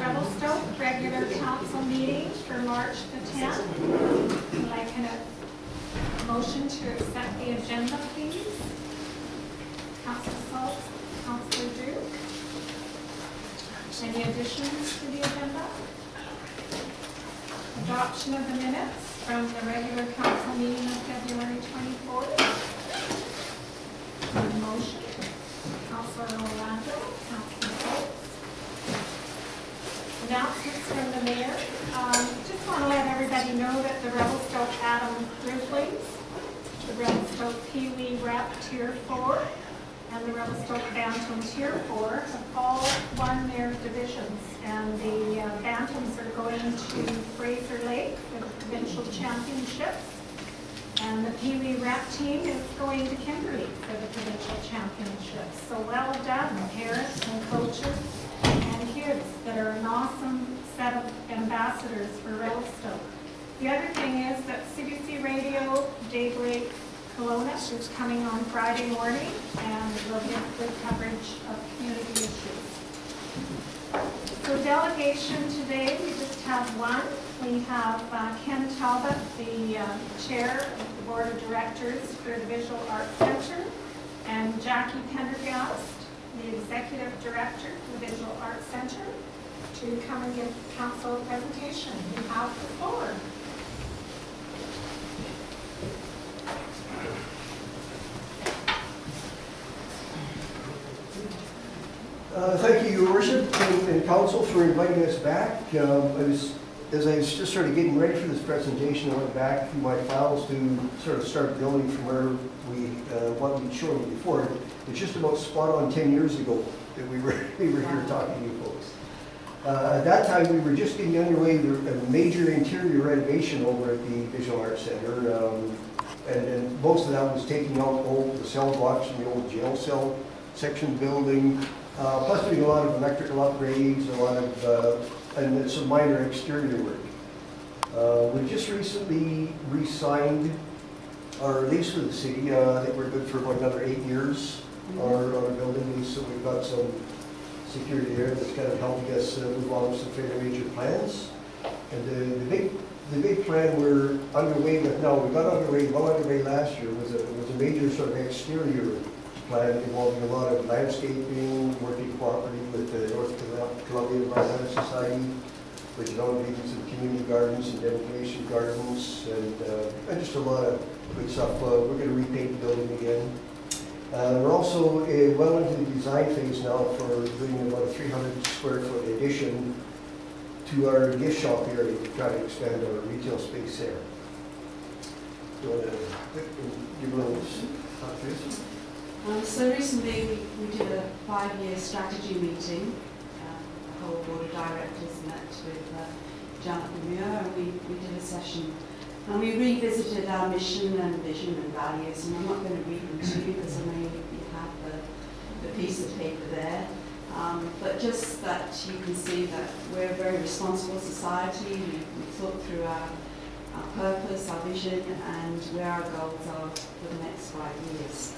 Revelstoke regular council meeting for March the 10th. I'd like a motion to accept the agenda, please. Councillor Saltz, Councillor Duke. Any additions to the agenda? Adoption of the minutes from the regular council meeting of February 24th. Motion. Councillor Orlando, Councillor Saltz. Announcements from the mayor. Just want to let everybody know that the Revelstoke Adam Grizzlies, the Revelstoke Pee-wee Rep Tier 4, and the Revelstoke Bantam Tier 4 have all won their divisions, and the Bantams are going to Fraser Lake for the provincial championships, and the Pee-wee Rep team is going to Kimberley for the provincial championships. So well done, parents and coaches and kids that are an awesome set of ambassadors for Revelstoke. The other thing is that CBC Radio Daybreak Kelowna is coming on Friday morning, and we'll get good coverage of community issues. So delegation today, we just have one. We have Ken Talbot, the chair of the board of directors for the Visual Arts Centre, and Jackie Pendergast, the executive director for the Visual Arts Centre, to come and give council a presentation. You have the floor. Thank you, Your Worship and Council, for inviting us back. As I was just sort of getting ready for this presentation, I went back through my files to sort of start building from where what we'd shown you before. It's just about spot on 10 years ago that we were here talking to you folks. At that time, we were just getting underway with a major interior renovation over at the Visual Arts Centre, and most of that was taking out the cell blocks from the old jail cell section building, plus doing a lot of electrical upgrades, a lot of and some minor exterior work. We just recently re-signed our lease with the city. I think we're good for about another 8 years on our building lease, so we've got some security there that's kind of helping us move on with some fairly major plans. And the big plan we're underway with now, we got well underway last year, was a major sort of exterior plan involving a lot of landscaping, working cooperatively with the North Columbia Environmental Society, which is on some community gardens and dedication gardens, and just a lot of good stuff. We're going to repaint the building again. We're also well into the design phase now for doing about a 300 square foot addition to our gift shop area to try to expand our retail space there. Do you want to give a little talk to this? So recently we did a 5-year strategy meeting. The whole board of directors met with Janet Lemieux, and we did a session. And we revisited our mission and vision and values, and I'm not going to read them to you because I know you have the piece of paper there. But just that you can see that we're a very responsible society. We thought through our purpose, our vision, and where our goals are for the next 5 years.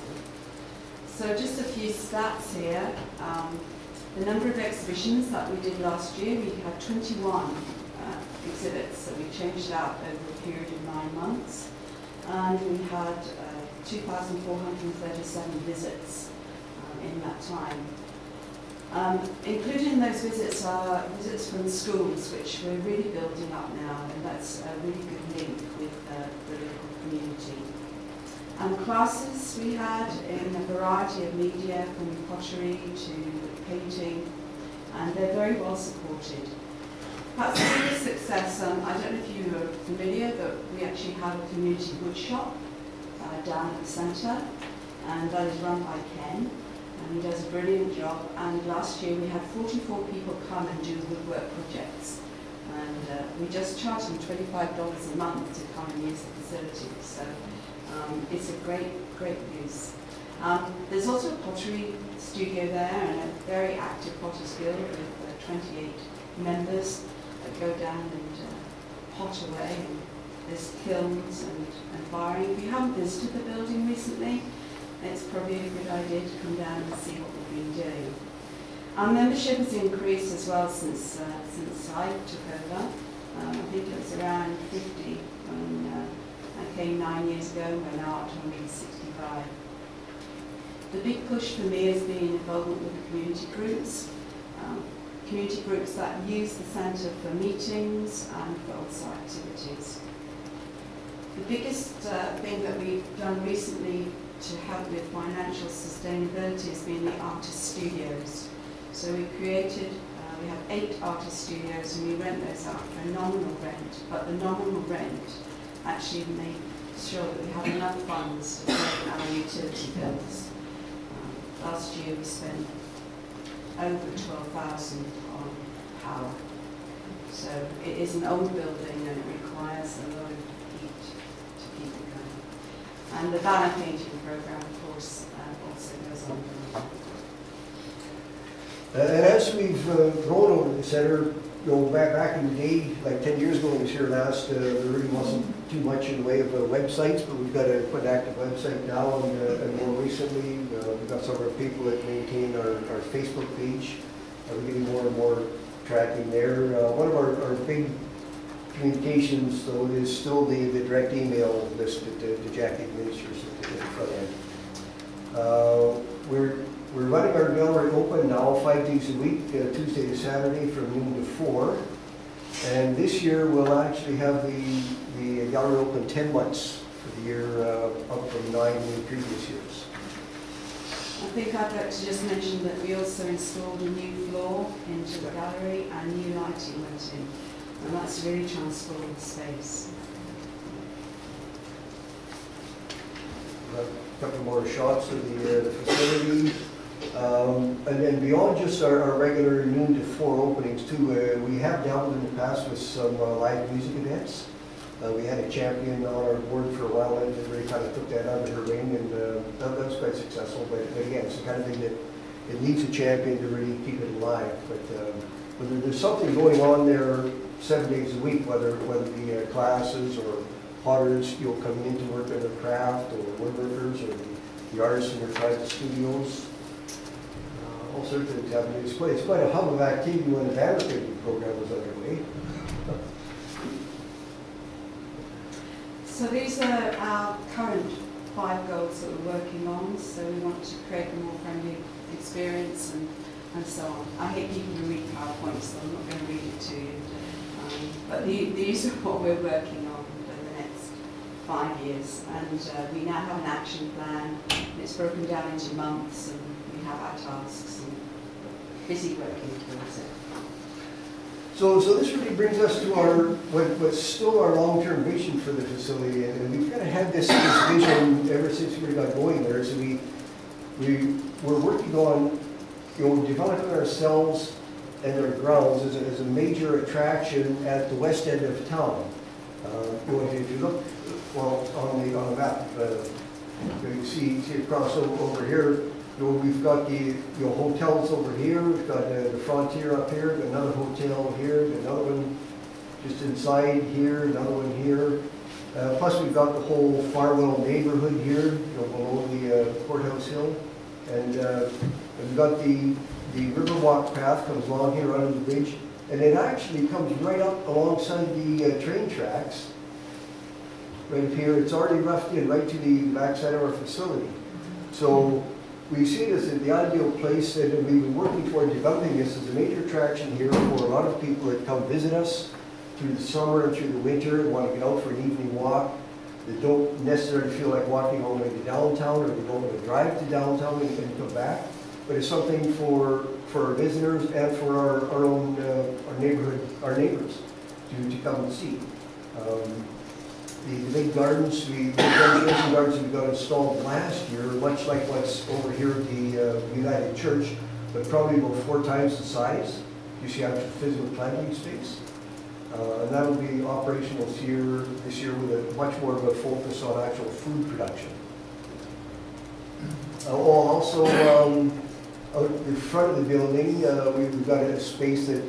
So just a few stats here. The number of exhibitions that we did last year, we had 21 exhibits, so we changed out over a period of 9 months. And we had 2,437 visits in that time. Included in those visits are visits from schools, which we're really building up now, and that's a really good link with the local community. Classes we had in a variety of media, from pottery to painting, and they're very well supported. Perhaps the biggest success, I don't know if you are familiar, but we actually have a community wood shop down at the centre, and that is run by Ken, and he does a brilliant job. And last year we had 44 people come and do woodwork projects, and we just charge them $25 a month to come and use the facility. So it's a great use. There's also a pottery studio there, and a very active Potters Guild with 28 members that go down and pot away. And there's kilns and firing. If you haven't visited the building recently, it's probably a good idea to come down and see what we've been doing. Our membership has increased as well since I took over. I think it was around 50 when I came 9 years ago. We're now at 165. The big push for me has been involvement with the community groups that use the centre for meetings and for also activities. The biggest thing that we've done recently to help with financial sustainability has been the artist studios. So we created, we have 8 artist studios and we rent those out for a nominal rent, but the nominal rent actually makes sure that we have enough funds to pay our utility bills. Last year we spent over 12,000 on power. So it is an old building and it requires a lot of heat to keep it going. And the banner painting program, of course, also goes on. And as we've grown over the centre, you know, back in the day, like 10 years ago when I was here last, there really wasn't too much in the way of websites, but we've got quite an active website now, and more recently, we've got some of our people that maintain our Facebook page. We're getting more and more tracking there. One of our big communications, though, is still the direct email list that Jackie administers at the front end. We're running our gallery open now 5 days a week, Tuesday to Saturday from noon to 4. And this year we'll actually have the gallery open 10 months for the year, up from 9 in previous years. I think I'd like to just mention that we also installed a new floor into the gallery and new lighting went in. And that's really transformed the space. A couple more shots of the facility. And then beyond just our regular noon to 4 openings too, we have dabbled in the past with some live music events. We had a champion on our board for a while and really kind of took that under her wing, and that was quite successful. But again, it's the kind of thing that it needs a champion to really keep it alive. But there's something going on there 7 days a week, whether it be classes or potters, coming in to work on their craft, or woodworkers, or the artists in their private studios. All sorts of things happening. It's quite a hub of activity when the banner painting program was underway. So these are our current 5 goals that we're working on. So we want to create a more friendly experience and so on. I hate people who read PowerPoints, so I'm not going to read it to you. But these are what we're working on for the next 5 years. And we now have an action plan. It's broken down into months, and we have our tasks, and busy working towards it. So this really brings us to what's still our long-term vision for the facility, and we've kind of had this vision ever since we got going there. So we're working on developing ourselves and our grounds as a major attraction at the west end of town. If you look on the map, you see across over here. We've got the hotels over here. We've got the Frontier up here. Another hotel here. Another one just inside here. Another one here. Plus, we've got the whole Farwell neighborhood here, below the courthouse hill, and we've got the Riverwalk path comes along here under the bridge, and it actually comes right up alongside the train tracks. Right up here, it's already roughed in right to the backside of our facility. So we see this as the ideal place, and we've been working toward developing this as a major attraction here for a lot of people that come visit us through the summer and through the winter and want to get out for an evening walk, that don't necessarily feel like walking all the way to downtown, or they don't want to drive to downtown and come back. But it's something for our visitors and for our own our neighbors to come and see. The big gardens, the demonstration gardens we got installed last year, much like what's over here at the United Church, but probably about 4 times the size. You see actual physical planting space. And that will be operational this year with a much more of a focus on actual food production. Also, out in front of the building, we've got a space that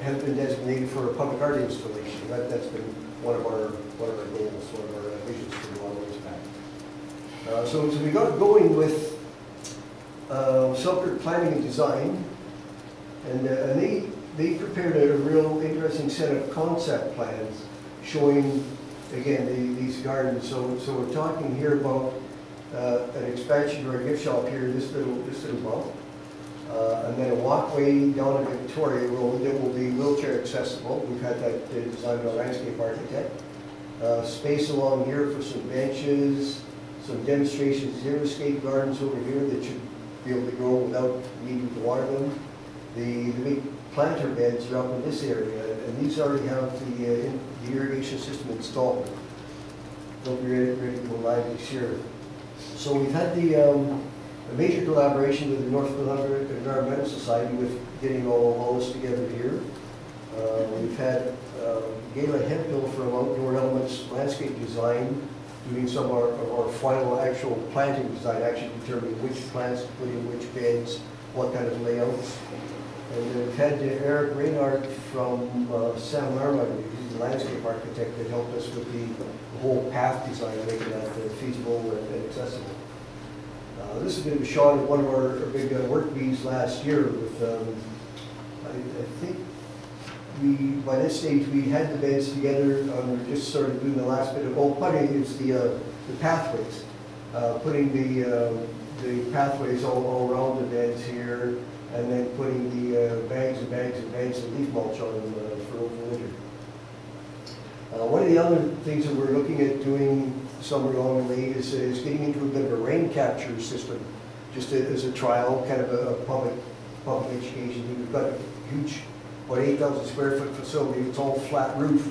has been designated for a public art installation. That's been one of our goals, one of our visions for a long ways back. So we got going with Selkirk Planning and Design, And they prepared a real interesting set of concept plans showing, again, these gardens. So we're talking here about an expansion to our gift shop here, this little bump. And then a walkway down to Victoria Road that will be wheelchair accessible. We've had that designed by a landscape architect. Space along here for some benches, some demonstration xeriscape gardens over here that should be able to grow without needing to water them. The big planter beds are up in this area, and these already have the irrigation system installed. They'll be ready to go live this year. So we've had a major collaboration with the Northfield Environmental Society with getting all this together here. We've had Gayla Hemphill from Outdoor Elements Landscape Design doing some of our final actual planting design, actually determining which plants to put in which beds, what kind of layouts. And then we've had Eric Reynard from San Marma, who's the landscape architect, that helped us with the whole path design, making that feasible and accessible. This is a bit of a shot of one of our big work bees last year with, I think by this stage we had the beds together, we're just sort of doing the last bit of, putting is the pathways. Putting the pathways all around the beds here, and then putting the bags and bags and bags of leaf mulch on them for over winter. One of the other things that we're looking at doing somewhere along the way is getting into a bit of a rain capture system, just as a trial, kind of a public education thing. We've got a huge, about 8,000 square foot facility. It's all flat roof,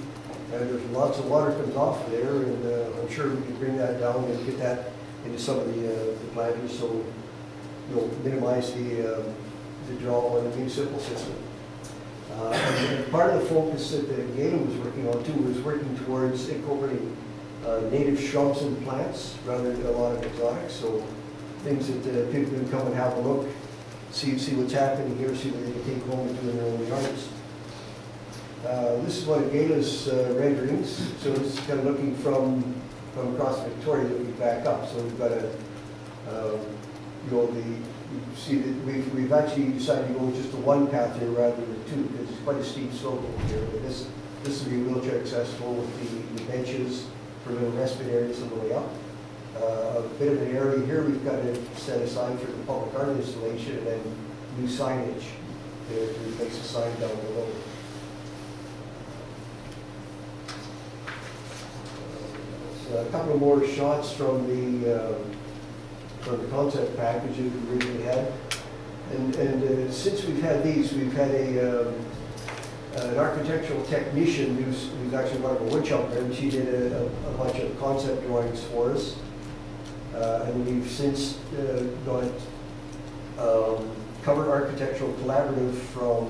and there's lots of water comes off of there, and I'm sure we can bring that down and get that into some of the planters, so you'll minimize the draw on the municipal system. And part of the focus that Galen was working on too was working towards incorporating native shrubs and plants rather than a lot of exotics. So things that people can come and have a look, see what's happening here, see what they can take home and do in their own yards. This is one of Galen's renderings. So it's kind of looking from across Victoria, looking back up. So we've got you see that we've actually decided to go with just the one path here rather than two, because it's quite a steep slope over here. But this will be wheelchair accessible with the benches for little respite areas on the way up. A bit of an area here we've got to set aside for the public art installation, and then new signage to replace the sign down below. So a couple of more shots from the concept package that we originally had. And since we've had these, we've had an architectural technician who's actually one of our woodshop there, and she did a bunch of concept drawings for us. And we've since got Covered Architectural Collaborative from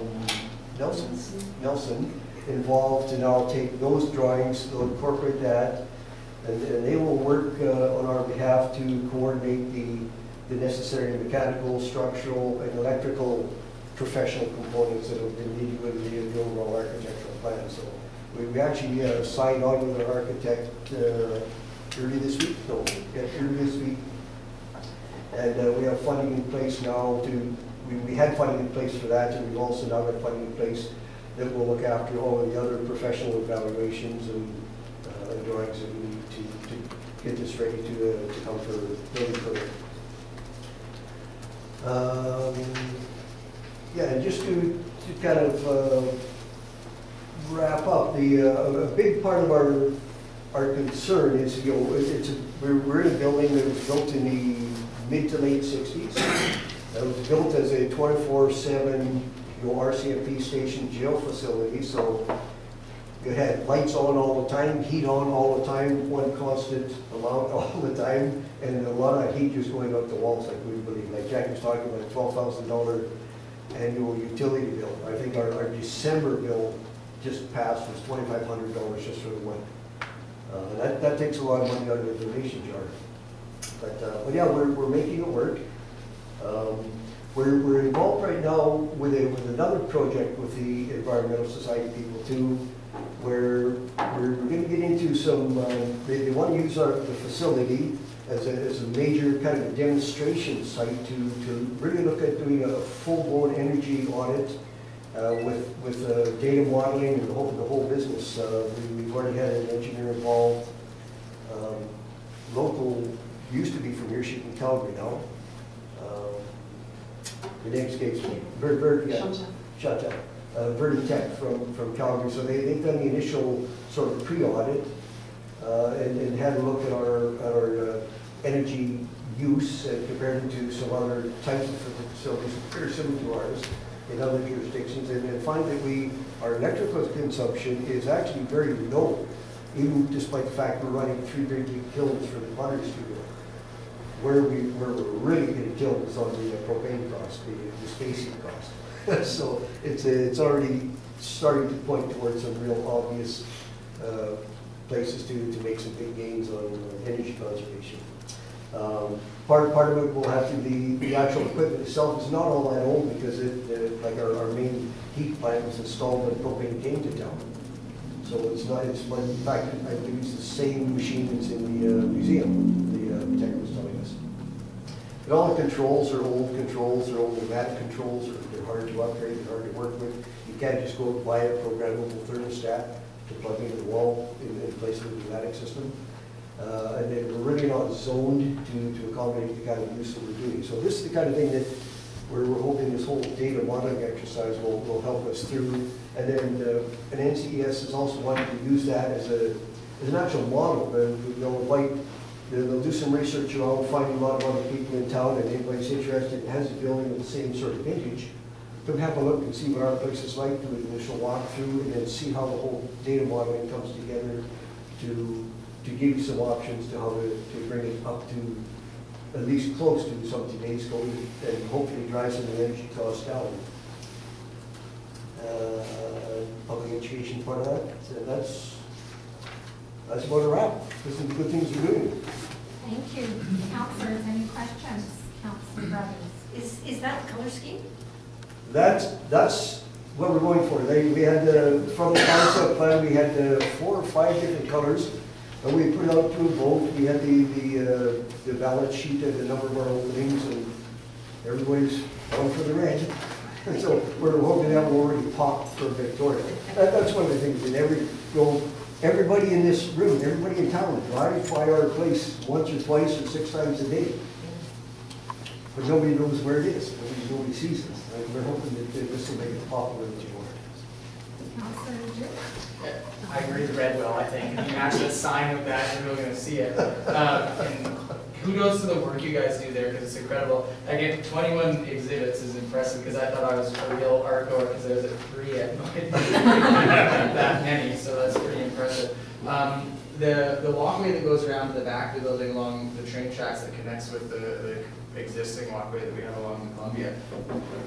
Nelson involved to now take those drawings, they'll incorporate that, and they will work on our behalf to coordinate the necessary mechanical, structural, and electrical professional components that have been needed with the overall architectural plan. So we actually signed on with our architect early this week. And we have funding in place now we had funding in place for that, and we've also now got funding in place that will look after all of the other professional evaluations and drawings that we need to get this ready to come for building permit. Yeah, and just to kind of wrap up, a big part of our concern is, we're in a building that was built in the mid to late 60s. It was built as a 24/7 RCMP station jail facility, so you had lights on all the time, heat on all the time, one constant amount all the time, and a lot of heat just going up the walls, like we believe. Like Jack was talking about, $12,000 annual utility bill. I think our December bill just passed was $2,500 just for the winter. That takes a lot of money out of the donation jar. But yeah, we're making it work. We're involved right now with another project with the Environmental Society people too, where we're going to get into some, they want to use the facility as a major kind of a demonstration site to really look at doing a full-blown energy audit with data modeling and the whole business. We've already had an engineer involved. Local, used to be from here, she's in Calgary now. The name escapes me. Chantal. Vertitech from Calgary. So they've done the initial sort of pre-audit and had a look at our energy use and compared it to some other types of facilities very similar to ours in other jurisdictions, and find that our electrical consumption is actually very low, even despite the fact we're running 3 big kilns for the pottery studio. Where we're really getting killed is on the propane cost, the spacing cost. So it's already starting to point towards some real obvious places to make some big gains on energy conservation. Part of it will have to be the actual equipment itself is not all that old because like our main heat plant was installed when propane came to town. So in fact, I believe it's the same machine that's in the museum, the tech was telling us. And all the controls are old controls, they're old pneumatic controls, they're hard to upgrade, they're hard to work with. You can't just go buy a programmable thermostat to plug into the wall in place of the pneumatic system. And then we're really not zoned to accommodate the kind of use that we're doing. So this is the kind of thing that we're hoping this whole data modeling exercise will help us through. And then an NCES is also wanting to use that as an actual model. They'll do some research around finding a lot of other people in town, and anybody's interested and has a building with the same sort of vintage, come have a look and see what our place is like, do an initial walkthrough, and then see how the whole data modeling comes together to give you some options to how to bring it up to at least close to some today's code and hopefully drive some of the energy costs down. Public education part of that, so that's about a wrap. Those are the good things we're doing. Thank you. Councillors, any questions? Councillor Brothers. Is that the color scheme? That's what we're going for. We had from the concept plan, we had 4 or 5 different colors. And we put out to a vote. We had the ballot sheet and the number of our openings, and everybody's going for the red. So we're hoping that will already pop for Victoria. That's one of the things. Everybody in this room, everybody in town, drive by our place once or twice or 6 times a day. But nobody knows where it is. Nobody sees us. And we're hoping that this will make it popular a bit more. I agree with red will, I think. If you match the sign with that, you're really going to see it. And kudos to the work you guys do there, because it's incredible. Again, 21 exhibits is impressive, because I thought I was a real art goer, because there's 3 at that many, so that's pretty impressive. The walkway that goes around to the back of the building along the train tracks that connects with the existing walkway that we have along the Columbia.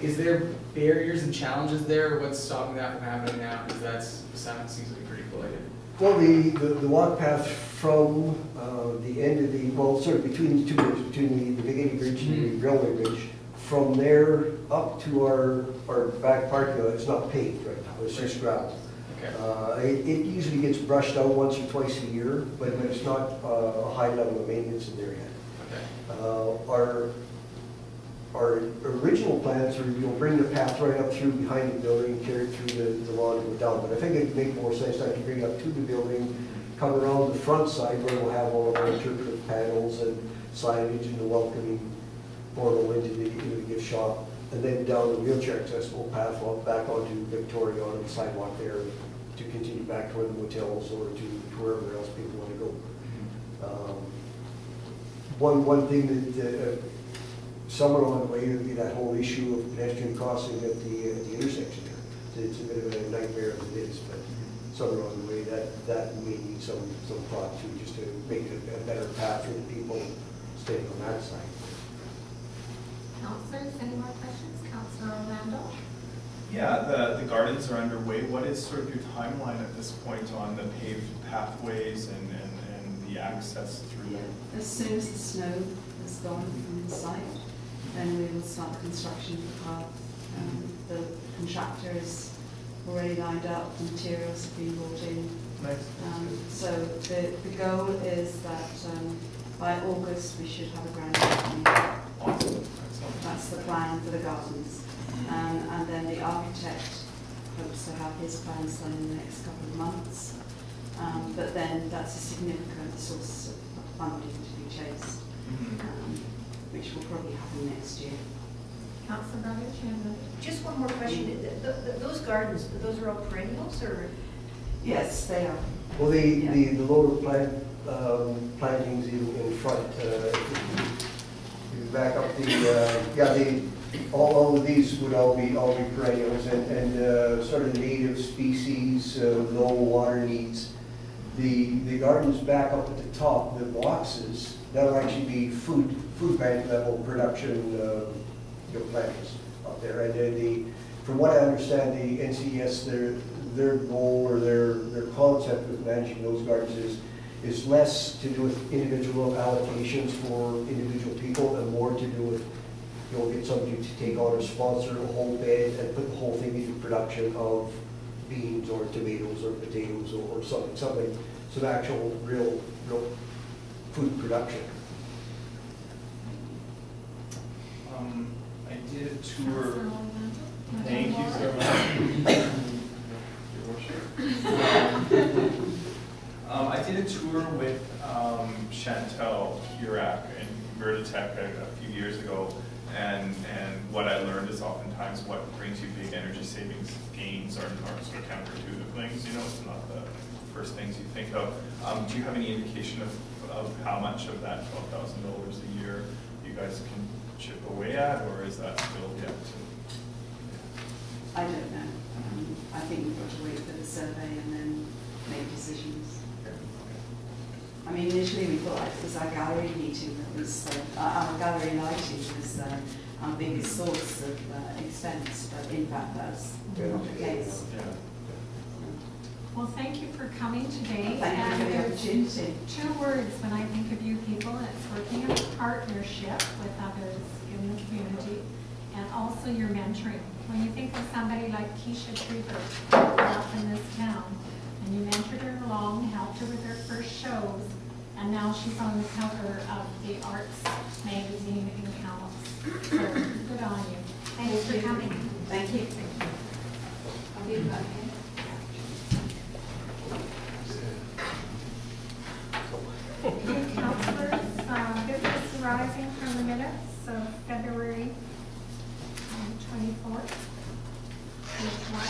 Is there barriers and challenges there? What's stopping that from happening now? Because that seems to be pretty blighted. Well, the walk path from the end of between the 2 bridges, between the Big 80 Bridge and the Railway Bridge, from there up to our back parking lot, it's not paved right now, it's just gravel. Okay. It usually gets brushed out once or twice a year, but it's not a high level of maintenance in there yet. Okay. Our original plans are you'll bring the path right up through behind the building and carry it through the lawn and go down. But I think it'd make more sense to actually bring it up to the building, come around the front side where we'll have all of our interpretive panels and signage and the welcoming portal into the gift shop, and then down the wheelchair accessible path back onto Victoria on the sidewalk there to continue back toward the motels or to wherever else people want to go. One thing that somewhere along the way would be that whole issue of pedestrian crossing at the intersection there. It's a bit of a nightmare as it is, but somewhere along the way that may need some thought too, just to make it a better path for the people staying on that side. Councillors, any more questions? Councillor Orlando? Yeah, the gardens are underway. What is sort of your timeline at this point on the paved pathways and the access through there? As soon as the snow is gone from the site, then we will start construction of the path. The contractor is already lined up, the materials have been brought in. Nice. So the goal is that by August we should have a grand opening. Awesome. That's the plan for the gardens. And then the architect hopes to have his plans done in the next couple of months. But then that's a significant source of funding to be chased, which will probably happen next year. Councillor Brothers, you have Just one more question. Those gardens, those are all perennials or? Yes, they are. Well, the lower plantings in front, you back up all of these would all be perennials and sort of native species, low water needs. The gardens back up at the top, the boxes, that'll actually be food bank level production plantings up there. And from what I understand, the NCES, their goal or their concept with managing those gardens is less to do with individual allocations for individual people and more to do with, get somebody to take on or sponsor a whole bed and put the whole thing into production of beans or tomatoes or potatoes or something, some actual real food production. I did a tour. Councillor Thank you so much. Your worship. I did a tour with Chantel Urac in Revelstoke a few years ago, and what I learned is oftentimes what brings you big energy savings gains are sort of counterintuitive things. It's not the first things you think of. Do you have any indication of how much of that $12,000 a year you guys can chip away at, or is that still yet to? I don't know. I think we've got to wait for the survey and then make decisions. I mean, initially we thought it was our gallery meeting that was, our gallery lighting was our biggest source of expense, but in fact that's not the case. Well, thank you for coming today. Thank you for the opportunity. 2 words when I think of you people, and it's working in partnership with others in the community, and also your mentoring. When you think of somebody like Keisha Trieber up in this town, and you mentored her along, helped her with her first shows, and now she's on the cover of the Arts magazine in Kamloops. So good on you. Thanks for coming. Thank you. I'll give you that. Okay, councillors, business arising from the minutes of February 24th. Page 1,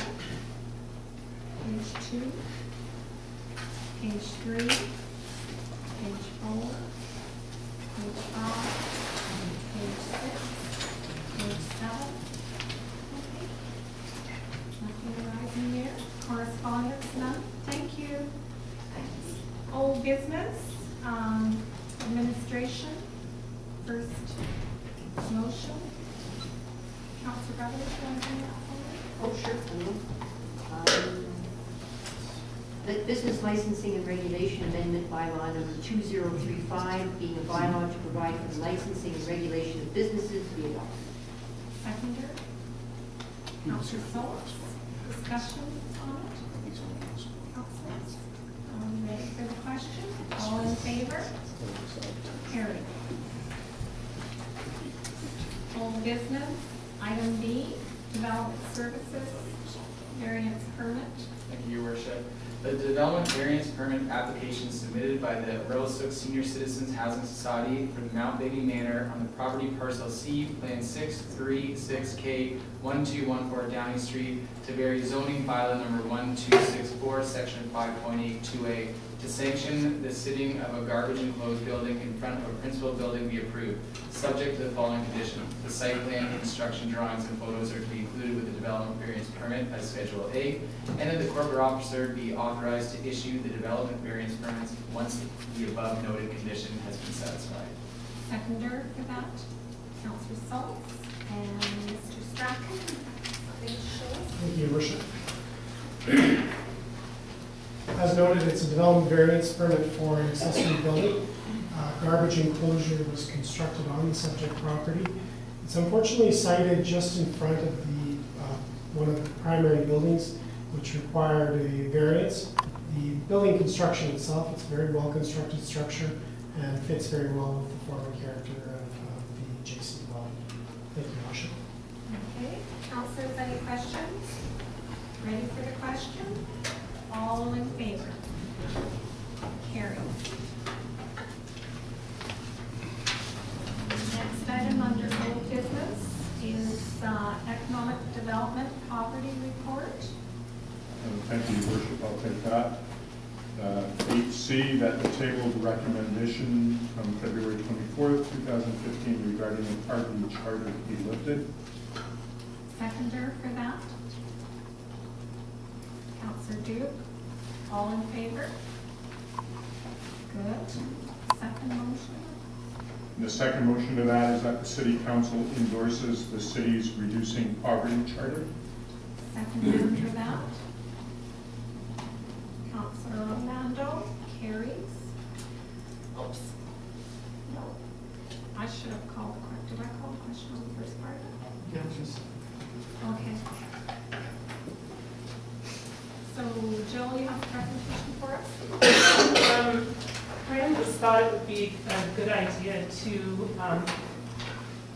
page 2, page 3, page 4, page 5, page 6, page 7. Okay. Nothing arising there. Correspondence, none. Thank you. Old business, administration, first motion. Councillor Brothers, you want to bring that forward? Oh, sure. The business licensing and regulation amendment bylaw number 2035, being a bylaw to provide for the licensing and regulation of businesses, be adopted. Seconder. Councillor Schultz, discussion on it? Councillors, ready for the question? All in favor? Carried. Old business, item B, development services, variance permit. Thank you, Your Worship. The development variance permit application submitted by the Revelstoke Senior Citizens Housing Society for the Mount Baby Manor on the property parcel C, Plan 636K 1214 Downey Street to vary zoning bylaw number 1264, section 5.82A, to sanction the sitting of a garbage enclosed building in front of a principal building be approved, subject to the following condition. The site plan, construction drawings, and photos are to be included with the development variance permit as Schedule A, and that the corporate officer be authorized to issue the development variance permits once the above noted condition has been satisfied. Seconder for that, Councillor Schultz and Mr. Strachan. Thank you, Your Worship. As noted, it's a development variance permit for an accessory building. Garbage enclosure was constructed on the subject property. It's unfortunately sited just in front of the one of the primary buildings, which required a variance. The building construction itself, it's a very well constructed structure and fits very well with the form and character of the adjacent dwelling. Thank you, Your Worship. Okay, councillors, any questions? Ready question? All in favor? Carried. Next item under old business is economic development poverty report. Thank you, Your Worship. I'll take that. 8C, that the table of recommendation from February 24th, 2015 regarding the party charter be lifted. Seconder for that? Councillor Duke. All in favor? Good. Second motion. And the second motion to that is that the City Council endorses the city's reducing poverty charter. Second for that. Councillor Orlando carries. Oops. No. I should have called the question. Did I call the question on the first part? Yeah, just. Okay. So, Jill, you have a presentation for us? Fran just thought it would be a good idea to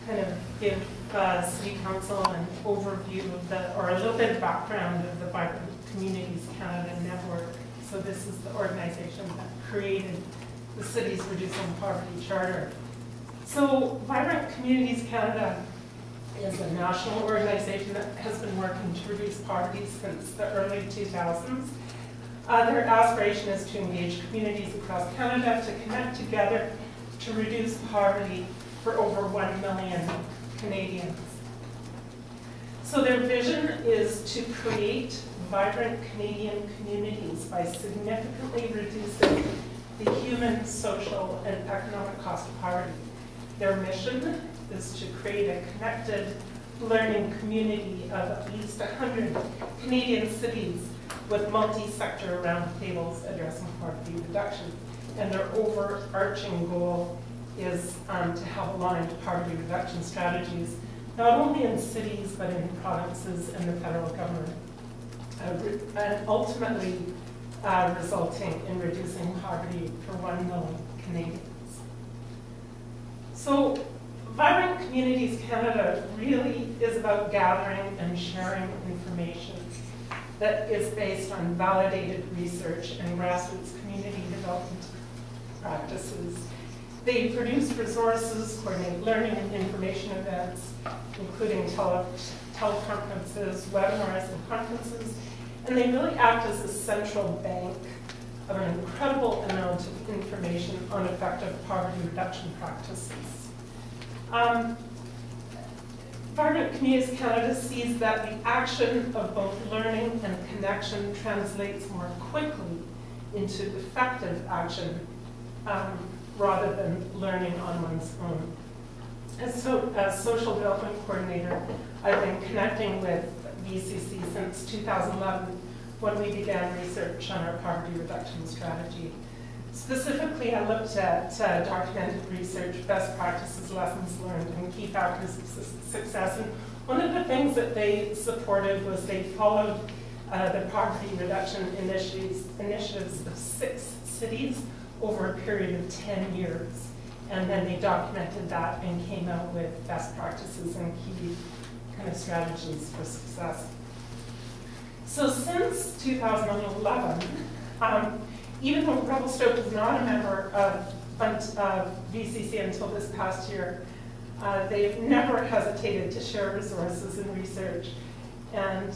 kind of give City Council an overview of or a little bit of background of the Vibrant Communities Canada Network. So this is the organization that created the city's Reducing Poverty Charter. So Vibrant Communities Canada is a national organization that has been working to reduce poverty since the early 2000s. Their aspiration is to engage communities across Canada to connect together to reduce poverty for over 1 million Canadians. So their vision is to create vibrant Canadian communities by significantly reducing the human, social, and economic cost of poverty. Their mission is to create a connected learning community of at least 100 Canadian cities with multi-sector roundtables addressing poverty reduction. And their overarching goal is to have aligned poverty reduction strategies, not only in cities, but in provinces and the federal government, and ultimately resulting in reducing poverty for 1 million Canadians. So Vibrant Communities Canada really is about gathering and sharing information that is based on validated research and grassroots community development practices. They produce resources, coordinate learning and information events, including teleconferences, webinars, and conferences, and they really act as a central bank of an incredible amount of information on effective poverty reduction practices. Vibrant Communities Canada sees that the action of both learning and connection translates more quickly into effective action rather than learning on one's own. As social development coordinator, I've been connecting with VCC since 2011 when we began research on our poverty reduction strategy. Specifically, I looked at documented research, best practices, lessons learned, and key factors of success. And one of the things that they supported was they followed the poverty reduction initiatives of 6 cities over a period of 10 years. And then they documented that and came out with best practices and key kind of strategies for success. So since 2011, even though Revelstoke was not a member of VCC until this past year, they've never hesitated to share resources and research, and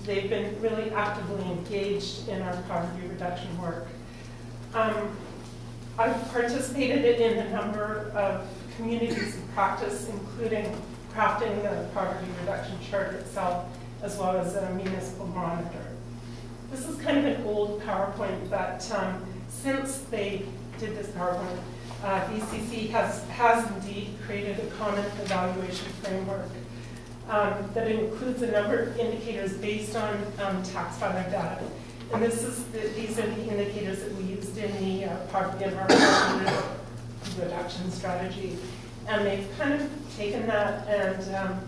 they've been really actively engaged in our poverty reduction work. I've participated in a number of communities of practice, including crafting the poverty reduction charter itself, as well as a municipal monitor. This is kind of an old PowerPoint, but since they did this PowerPoint, VCC has indeed created a common evaluation framework that includes a number of indicators based on tax filer data. And these are the indicators that we used in the poverty reduction strategy. And they've kind of taken that and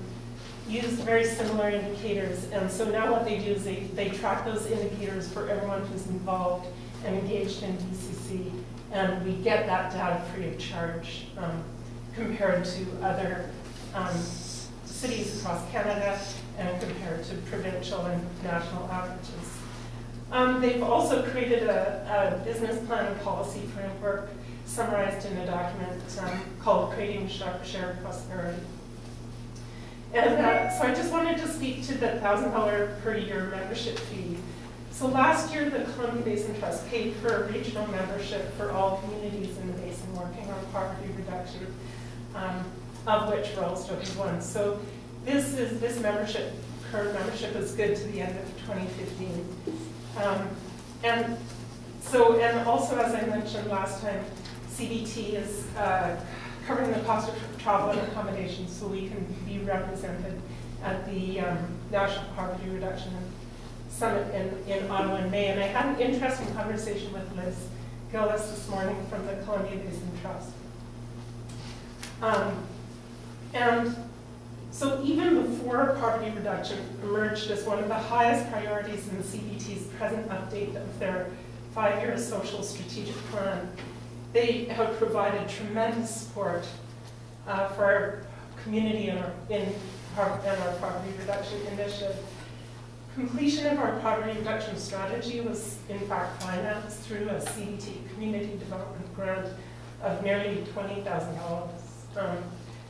used very similar indicators. And so now what they do is they track those indicators for everyone who's involved and engaged in VCC. And we get that data free of charge compared to other cities across Canada and compared to provincial and national averages. They've also created a business plan and policy framework summarized in a document called Creating Shared Prosperity. And so I just wanted to speak to the $1,000 per year membership fee. So last year, the Columbia Basin Trust paid for a regional membership for all communities in the basin working on poverty reduction, of which Revelstoke is one. So this membership, current membership, is good to the end of 2015. And also, as I mentioned last time, CBT is covering the cost of travel and accommodation so we can be represented at the National Poverty Reduction Summit in Ottawa in May. And I had an interesting conversation with Liz Gillis this morning from the Columbia Basin Trust. And so even before poverty reduction emerged as one of the highest priorities in the CBT's present update of their 5-year social strategic plan, they have provided tremendous support for our community and our poverty reduction initiative. Completion of our poverty reduction strategy was in fact financed through a CBT community development grant of nearly $20,000.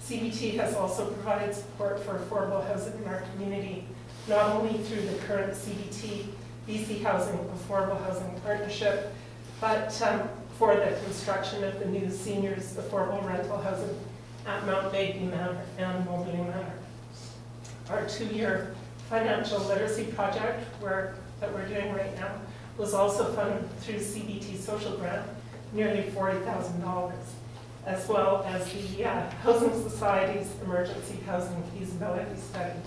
CBT has also provided support for affordable housing in our community, not only through the current CBT BC Housing Affordable Housing Partnership, but for the construction of the new seniors affordable rental housing at Mount Bagney Manor and Mobley Manor. Our 2-year financial literacy project that we're doing right now was also funded through CBT social grant, nearly $40,000, as well as the Housing Society's emergency housing feasibility study.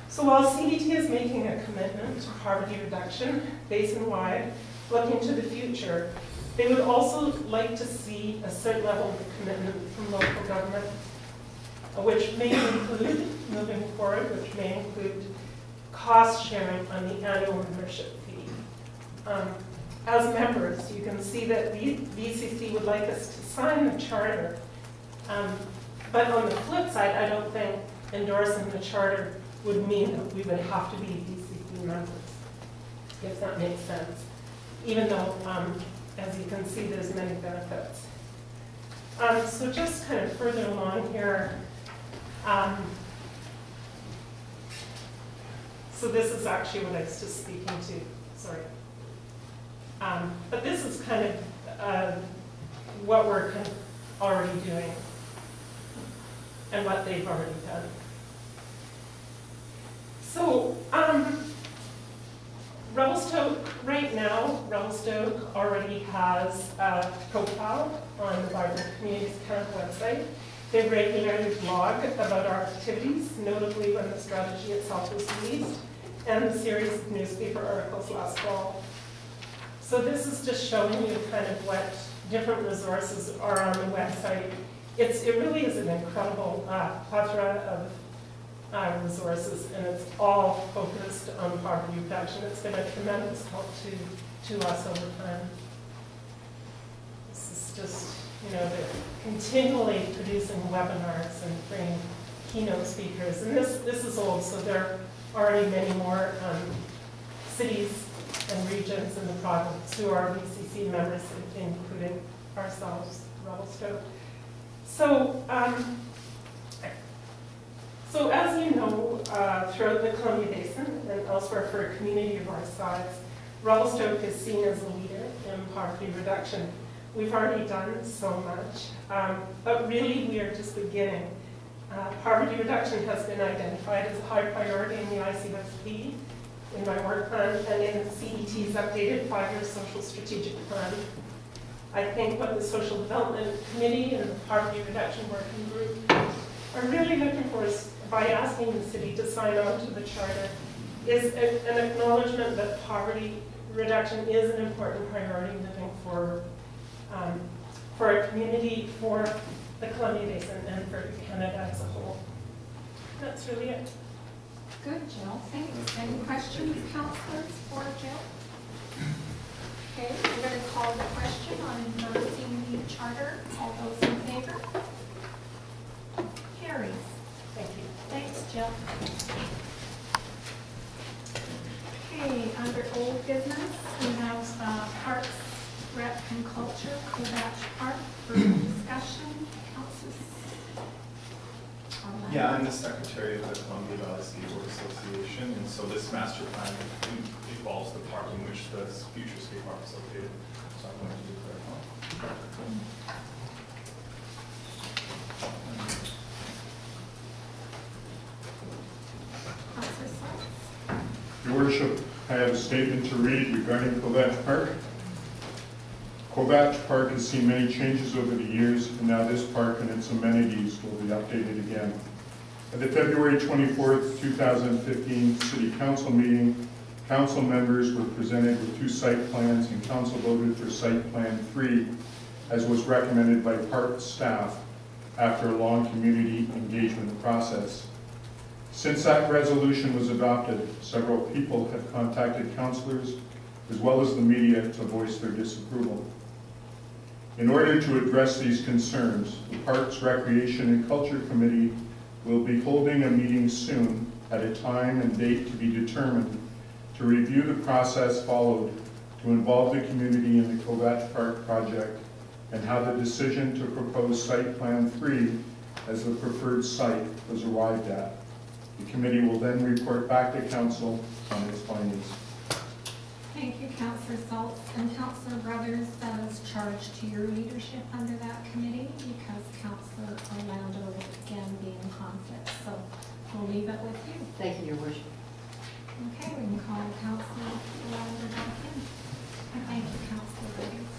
So while CBT is making a commitment to poverty reduction basin-wide, looking to the future, they would also like to see a certain level of commitment from local government, which may include, moving forward, which may include cost sharing on the annual membership fee. As members, you can see that VCC would like us to sign the charter, but on the flip side, I don't think endorsing the charter would mean that we would have to be VCC members, if that makes sense, even though, as you can see, there's many benefits. So just kind of further along here, so this is actually what I was just speaking to, sorry. But this is kind of what we're kind of already doing and what they've already done. So Revelstoke, right now, Revelstoke already has a profile on the Vibrant Communities Canada website. They regularly blog about our activities, notably when the strategy itself was released, and a series of newspaper articles last fall. So this is just showing you kind of what different resources are on the website. It really is an incredible plethora of resources, and it's all focused on poverty reduction. It's been a tremendous help to us over time. This is just, they're continually producing webinars and bringing keynote speakers. And this is old, so there are already many more cities and regions in the province who are VCC members, including ourselves, Revelstoke. So as you know, throughout the Columbia Basin and elsewhere for a community of our size, Revelstoke is seen as a leader in poverty reduction. We've already done so much, but really we are just beginning. Poverty reduction has been identified as a high priority in the ICSP, in my work plan, and in the CBT's updated 5-year social strategic plan. I think what the Social Development Committee and the Poverty Reduction Working Group are really looking for is, by asking the city to sign on to the charter, is an acknowledgement that poverty reduction is an important priority moving forward for our community, for the Columbia Basin, and for Canada as a whole. That's really it. Good, Jill. Thanks. Any questions, councillors, for Jill? Okay, we're going to call the question on endorsing the charter. All those in favor? Carries. Thank you. Okay, under old business, we have Parks, Rec and Culture, Kovacs Park for discussion. Yeah, I'm the secretary of the Columbia Valley City Board Association, and so this master plan involves the park in which the future skate park is located. So I'm going to do that Your Worship, I have a statement to read regarding Kovacs Park. Kovacs Park has seen many changes over the years, and now this park and its amenities will be updated again. At the February 24th, 2015 City Council meeting, council members were presented with 2 site plans, and council voted for Site Plan 3, as was recommended by park staff after a long community engagement process. Since that resolution was adopted, several people have contacted councillors as well as the media to voice their disapproval. In order to address these concerns, the Parks, Recreation and Culture Committee will be holding a meeting soon at a time and date to be determined to review the process followed to involve the community in the Kovacs Park project and how the decision to propose Site Plan 3 as the preferred site was arrived at. The committee will then report back to council on its findings. Thank you, Councillor Saltz, and Councillor Brothers, that is charged to your leadership under that committee because Councillor Orlando will again be in conflict, so we'll leave it with you. Thank you, Your Worship. Okay, we can call Councillor Orlando back in. And thank you, Councillor Brothers.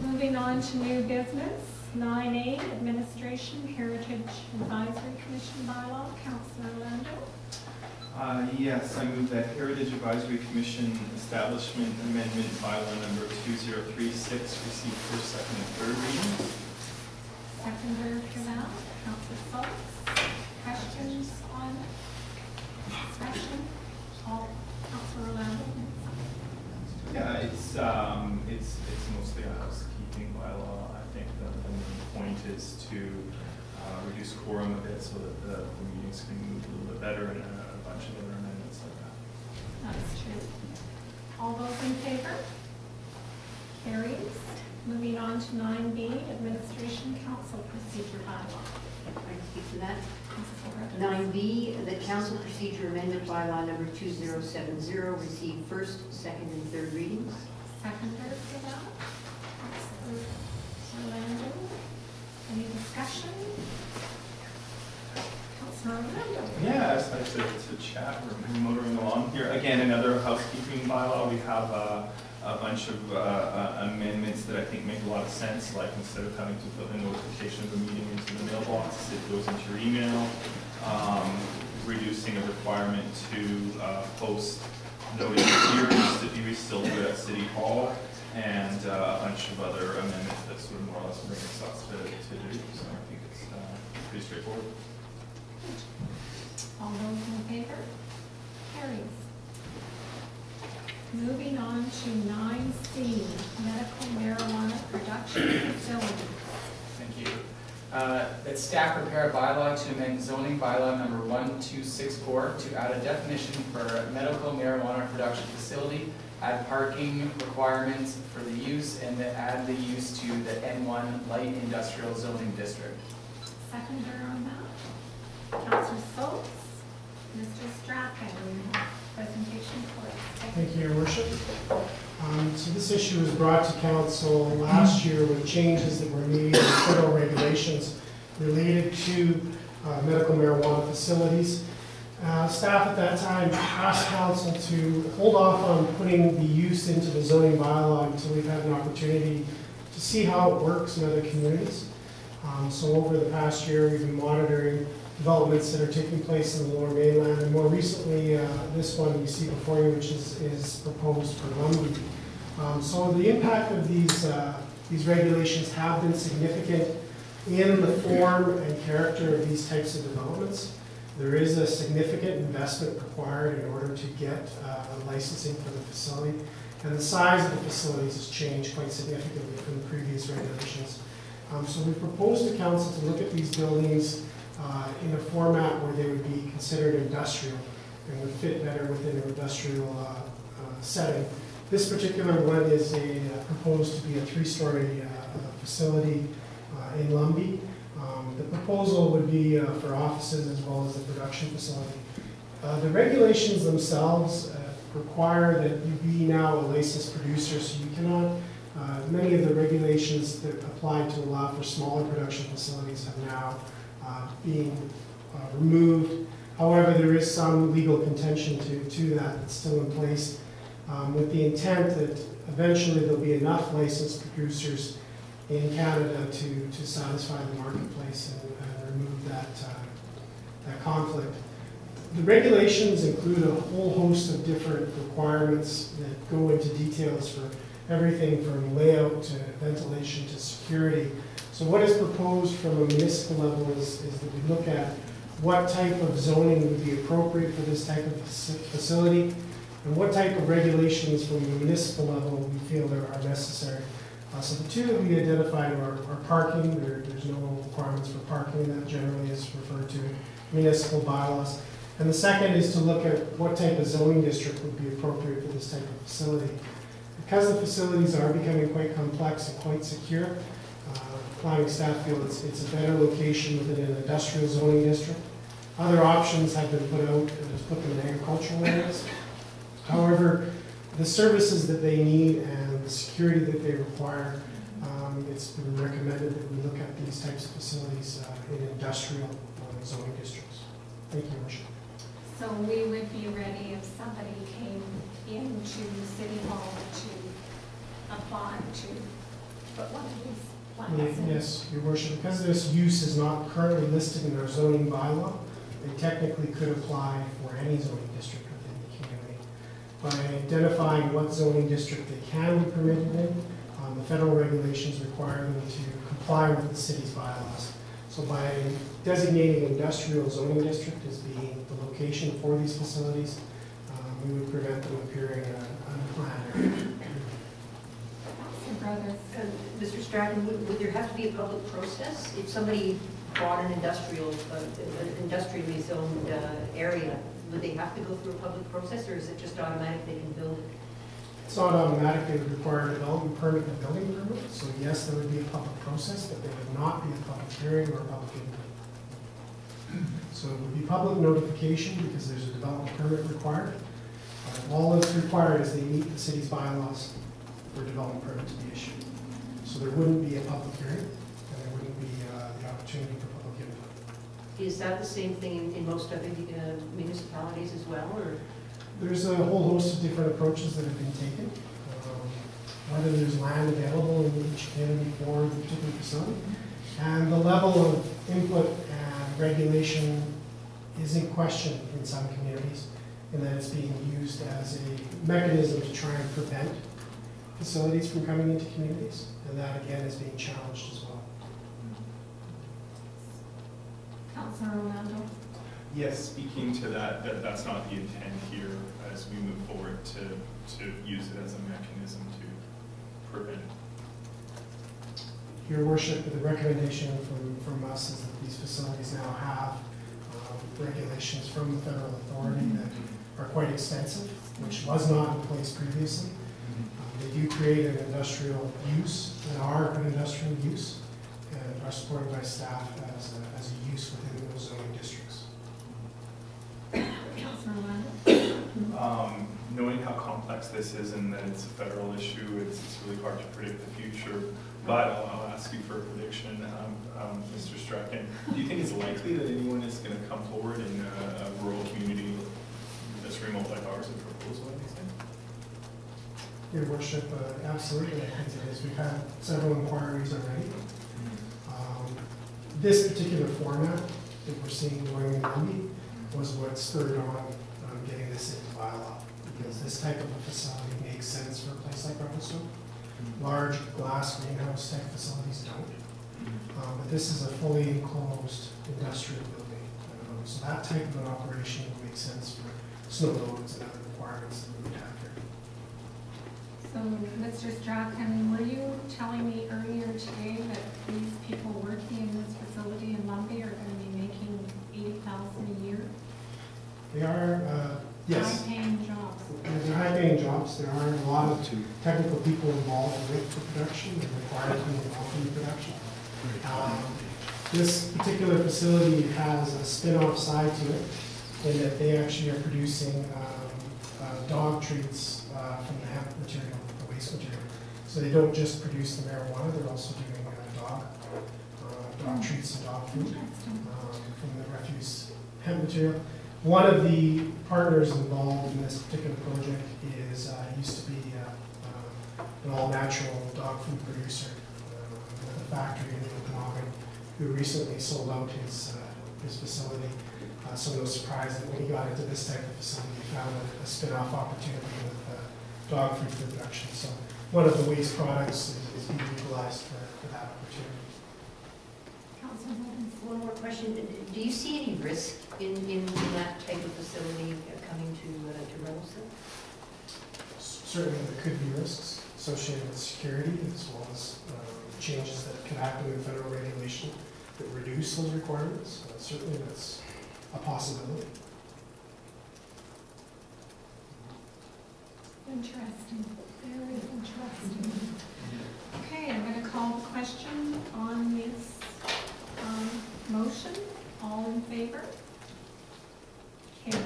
Moving on to new business, 9A, Administration Heritage Advisory Commission bylaw. Councillor Orlando. Yes, I move that Heritage Advisory Commission Establishment Amendment Bylaw number 2036 receive first, second, and third readings. Seconder for that, Councillor Saltz. Questions on discussion? All, Councillor Orlando. Yeah, it's mostly a housekeeping bylaw. I think the main point is to reduce quorum a bit so that the meetings can move a little bit better and a bunch of other amendments like that. That's true. All those in favor? Carries. Moving on to 9B, Administration Council Procedure bylaw. I can speak to that. Councillor Brothers. 9B, the Council Procedure Amendment Bylaw number 2070 received first, second, and third readings. Seconder for that, Councillor Orlando. Any discussion? Councillor Orlando. Yeah, it's nice to chat. We're motoring along here. Again, another housekeeping bylaw. We have a bunch of amendments that I think make a lot of sense, like instead of having to put the notification of a meeting into the mailbox, it goes into your email. Reducing a requirement to post notice hearings to be still do at City Hall, and a bunch of other amendments that sort of more or less bring us up to do. So I think it's pretty straightforward. All those in favor? Carries. Moving on to 9C, medical marijuana production facility. Thank you. That staff prepare a bylaw to amend zoning bylaw number 1264 to add a definition for medical marijuana production facility, add parking requirements for the use, and add the use to the N1 light industrial zoning district. Seconder on that. Councillor Saltz. Mr. Strachan, we have presentation for us. Thank you, Your Worship. So this issue was brought to council last year with changes that were made in federal regulations related to medical marijuana facilities. Staff at that time asked council to hold off on putting the use into the zoning bylaw until we've had an opportunity to see how it works in other communities. So over the past year, we've been monitoring developments that are taking place in the Lower Mainland, and more recently, this one you see before you, which is proposed for Lumley. So the impact of these regulations have been significant in the form and character of these types of developments. There is a significant investment required in order to get licensing for the facility, and the size of the facilities has changed quite significantly from the previous regulations. So we proposed to council to look at these buildings in a format where they would be considered industrial and would fit better within an industrial setting. This particular one is proposed to be a 3-story facility in Lumbee. The proposal would be for offices as well as the production facility. The regulations themselves require that you be now a licensed producer, so you cannot, many of the regulations that apply to allow for smaller production facilities have now been removed. However, there is some legal contention to that that's still in place, with the intent that eventually there'll be enough licensed producers in Canada to satisfy the marketplace and remove that conflict. The regulations include a whole host of different requirements that go into details for everything from layout to ventilation to security. So what is proposed from a municipal level is that we look at what type of zoning would be appropriate for this type of facility and what type of regulations from the municipal level we feel are necessary. So the two that we identified are parking. There's no requirements for parking. That generally is referred to in municipal bylaws. And the second is to look at what type of zoning district would be appropriate for this type of facility. Because the facilities are becoming quite complex and quite secure, planning staff feel it's a better location within an industrial zoning district. Other options have been put out, just put them in agricultural areas. However, the services that they need and the security that they require, it's been recommended that we look at these types of facilities in industrial zoning districts. Thank you, Your Worship. So we would be ready if somebody came into City Hall to apply to put one of these plants in? Yes, Your Worship. Because this use is not currently listed in our zoning bylaw, they technically could apply for any zoning district within the community. By identifying what zoning district they can be permitted in, the federal regulations require them to comply with the city's bylaws. So by designating industrial zoning district as being the location for these facilities, we would prevent them appearing unplanned. Mr. Stratton, would there have to be a public process if somebody bought an industrially zoned area? Would they have to go through a public process, or is it just automatic they can build it? It's not automatic. They would require a development permit and building permit. So yes, there would be a public process, but there would not be a public hearing or a public input. So it would be public notification because there's a development permit required. All that's required is they meet the city's bylaws for a development permit to be issued. So there wouldn't be a public hearing, and there wouldn't be the opportunity for public input. Is that the same thing in most other municipalities as well, or? There's a whole host of different approaches that have been taken. Whether there's land available in each community for the particular facility, and the level of input and regulation is in question in some communities, in that it's being used as a mechanism to try and prevent facilities from coming into communities, and that again is being challenged as well. Councilor Orlando? Yes, speaking to that's not the intent here as we move forward to use it as a mechanism to prevent. Your Worship, the recommendation from us is that these facilities now have regulations from the federal authority that are quite extensive, which was not in place previously. They do create an industrial use, and are an industrial use, and are supported by staff as a use within those zoning districts. Knowing how complex this is and that it's a federal issue, it's really hard to predict the future. But I'll ask you for a prediction, Mr. Strachan. Do you think it's likely that anyone is going to come forward in a rural community that's remote like ours and propose one of these things? Your Worship, absolutely, I think it is. We've had several inquiries already. This particular format that we're seeing going in Lumbee was what spurred on getting this into bylaw, because this type of a facility makes sense for a place like Revelstoke. Large glass greenhouse type facilities don't. But this is a fully enclosed industrial building. So So that type of an operation would make sense for snow loads and other requirements that we would have here. So, Mr. Strachan, were you telling me earlier today that these people working in this facility in Lumby are going to be making $80,000 a year? They are, yes. High-paying jobs. They're high-paying jobs. There are a lot of technical people involved with the production and required to be involved in the production. This particular facility has a spin-off side to it in that they actually are producing dog treats from the hemp material, the waste material. So they don't just produce the marijuana, they're also doing dog treats and dog food from the refuse hemp material. One of the partners involved in this particular project is used to be an all-natural dog food producer with a factory in Okanagan who recently sold out his facility. So no surprise that when he got into this type of facility, he found a spin-off opportunity with dog food production. So one of the waste products is being utilized for that opportunity. One more question. Do you see any risk in that type of facility coming to Revelstoke? Certainly there could be risks associated with security as well as changes that could happen in federal regulation that reduce those requirements. Certainly that's a possibility. Interesting, very interesting. Okay, I'm going to call the question on this motion. All in favor? Carried.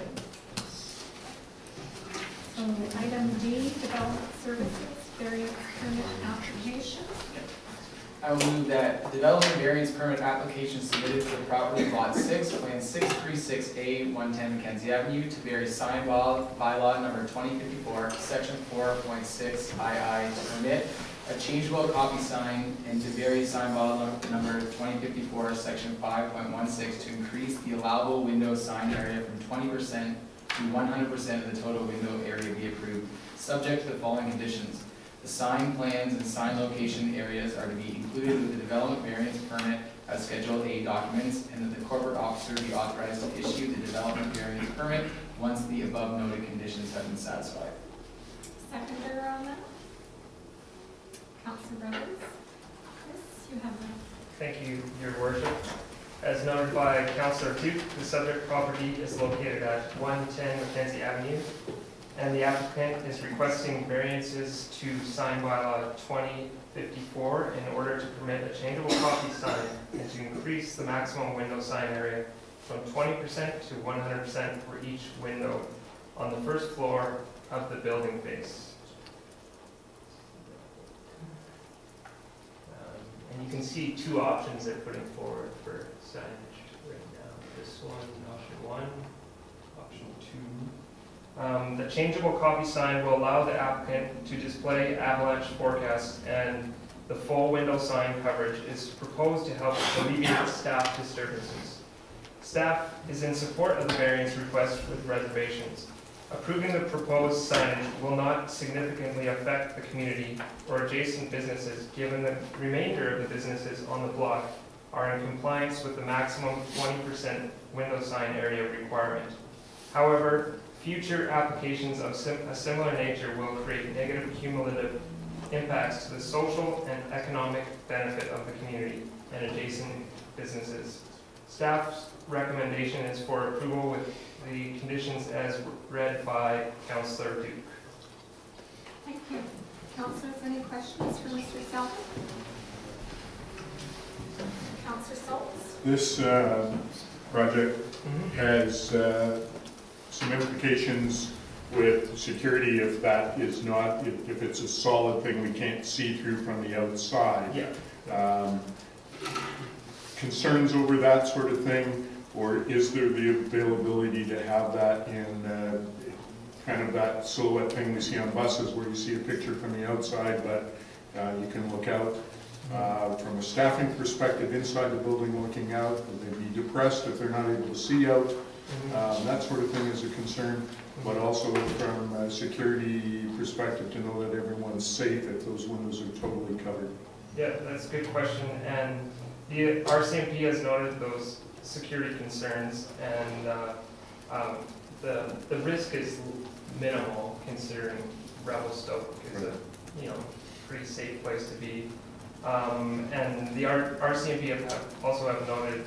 So item D, development services, variance permit application. I will move that development variance permit application submitted for the property lot 6, plan 636A, 110 Mackenzie Avenue to vary sign bylaw number 2054, section 4.6 II to permit a changeable copy sign and to vary sign bylaw number 2054, section 5.16 to increase the allowable window sign area from 20% to 100% of the total window area be approved, subject to the following conditions. The sign plans and sign location areas are to be included with the development variance permit as Schedule A documents, and that the corporate officer be authorized to issue the development variance permit once the above noted conditions have been satisfied. Seconder on that? Councilor Brothers? Chris, you have that. Thank you, Your Worship. As noted by Councilor Duke, the subject property is located at 110 Mackenzie Avenue, and the applicant is requesting variances to sign bylaw 2054 in order to permit a changeable copy sign and to increase the maximum window sign area from 20% to 100% for each window on the first floor of the building face. And you can see two options they're putting forward for signage right now. This one, option 1, option 2. The changeable copy sign will allow the applicant to display avalanche forecasts, and the full window sign coverage is proposed to help alleviate staff disturbances. Staff is in support of the variance request with reservations. Approving the proposed signage will not significantly affect the community or adjacent businesses, given the remainder of the businesses on the block are in compliance with the maximum 20% window sign area requirement. However, future applications of a similar nature will create negative cumulative impacts to the social and economic benefit of the community and adjacent businesses. Staff's recommendation is for approval with the conditions as read by Councillor Duke. Thank you. Councillors, any questions for Mr. Selby? Councillor Schultz? This project has some implications with security if that is not, if it's a solid thing we can't see through from the outside. Yeah. Concerns over that sort of thing, or is there the availability to have that in kind of that silhouette thing we see on buses where you see a picture from the outside, but you can look out? From a staffing perspective, inside the building looking out, will they be depressed if they're not able to see out? That sort of thing is a concern, but also from a security perspective to know that everyone's safe if those windows are totally covered. Yeah, that's a good question, and the RCMP has noted those security concerns, and the risk is minimal considering Revelstoke is a pretty safe place to be. And the RCMP also have noted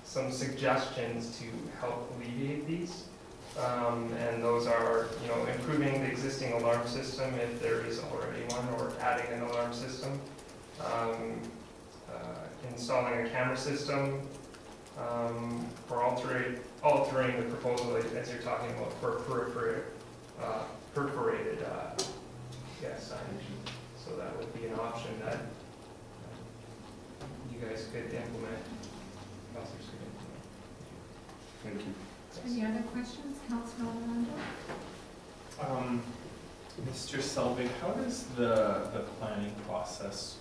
some suggestions to help alleviate these. And those are, improving the existing alarm system if there is already one, or adding an alarm system, installing a camera system, or altering the proposal as you're talking about for perforated signage. So that would be an option that you guys could implement. Councilors could implement. Thank you. Any other questions, Councilor Orlando? Mr. Selvig, how does the planning process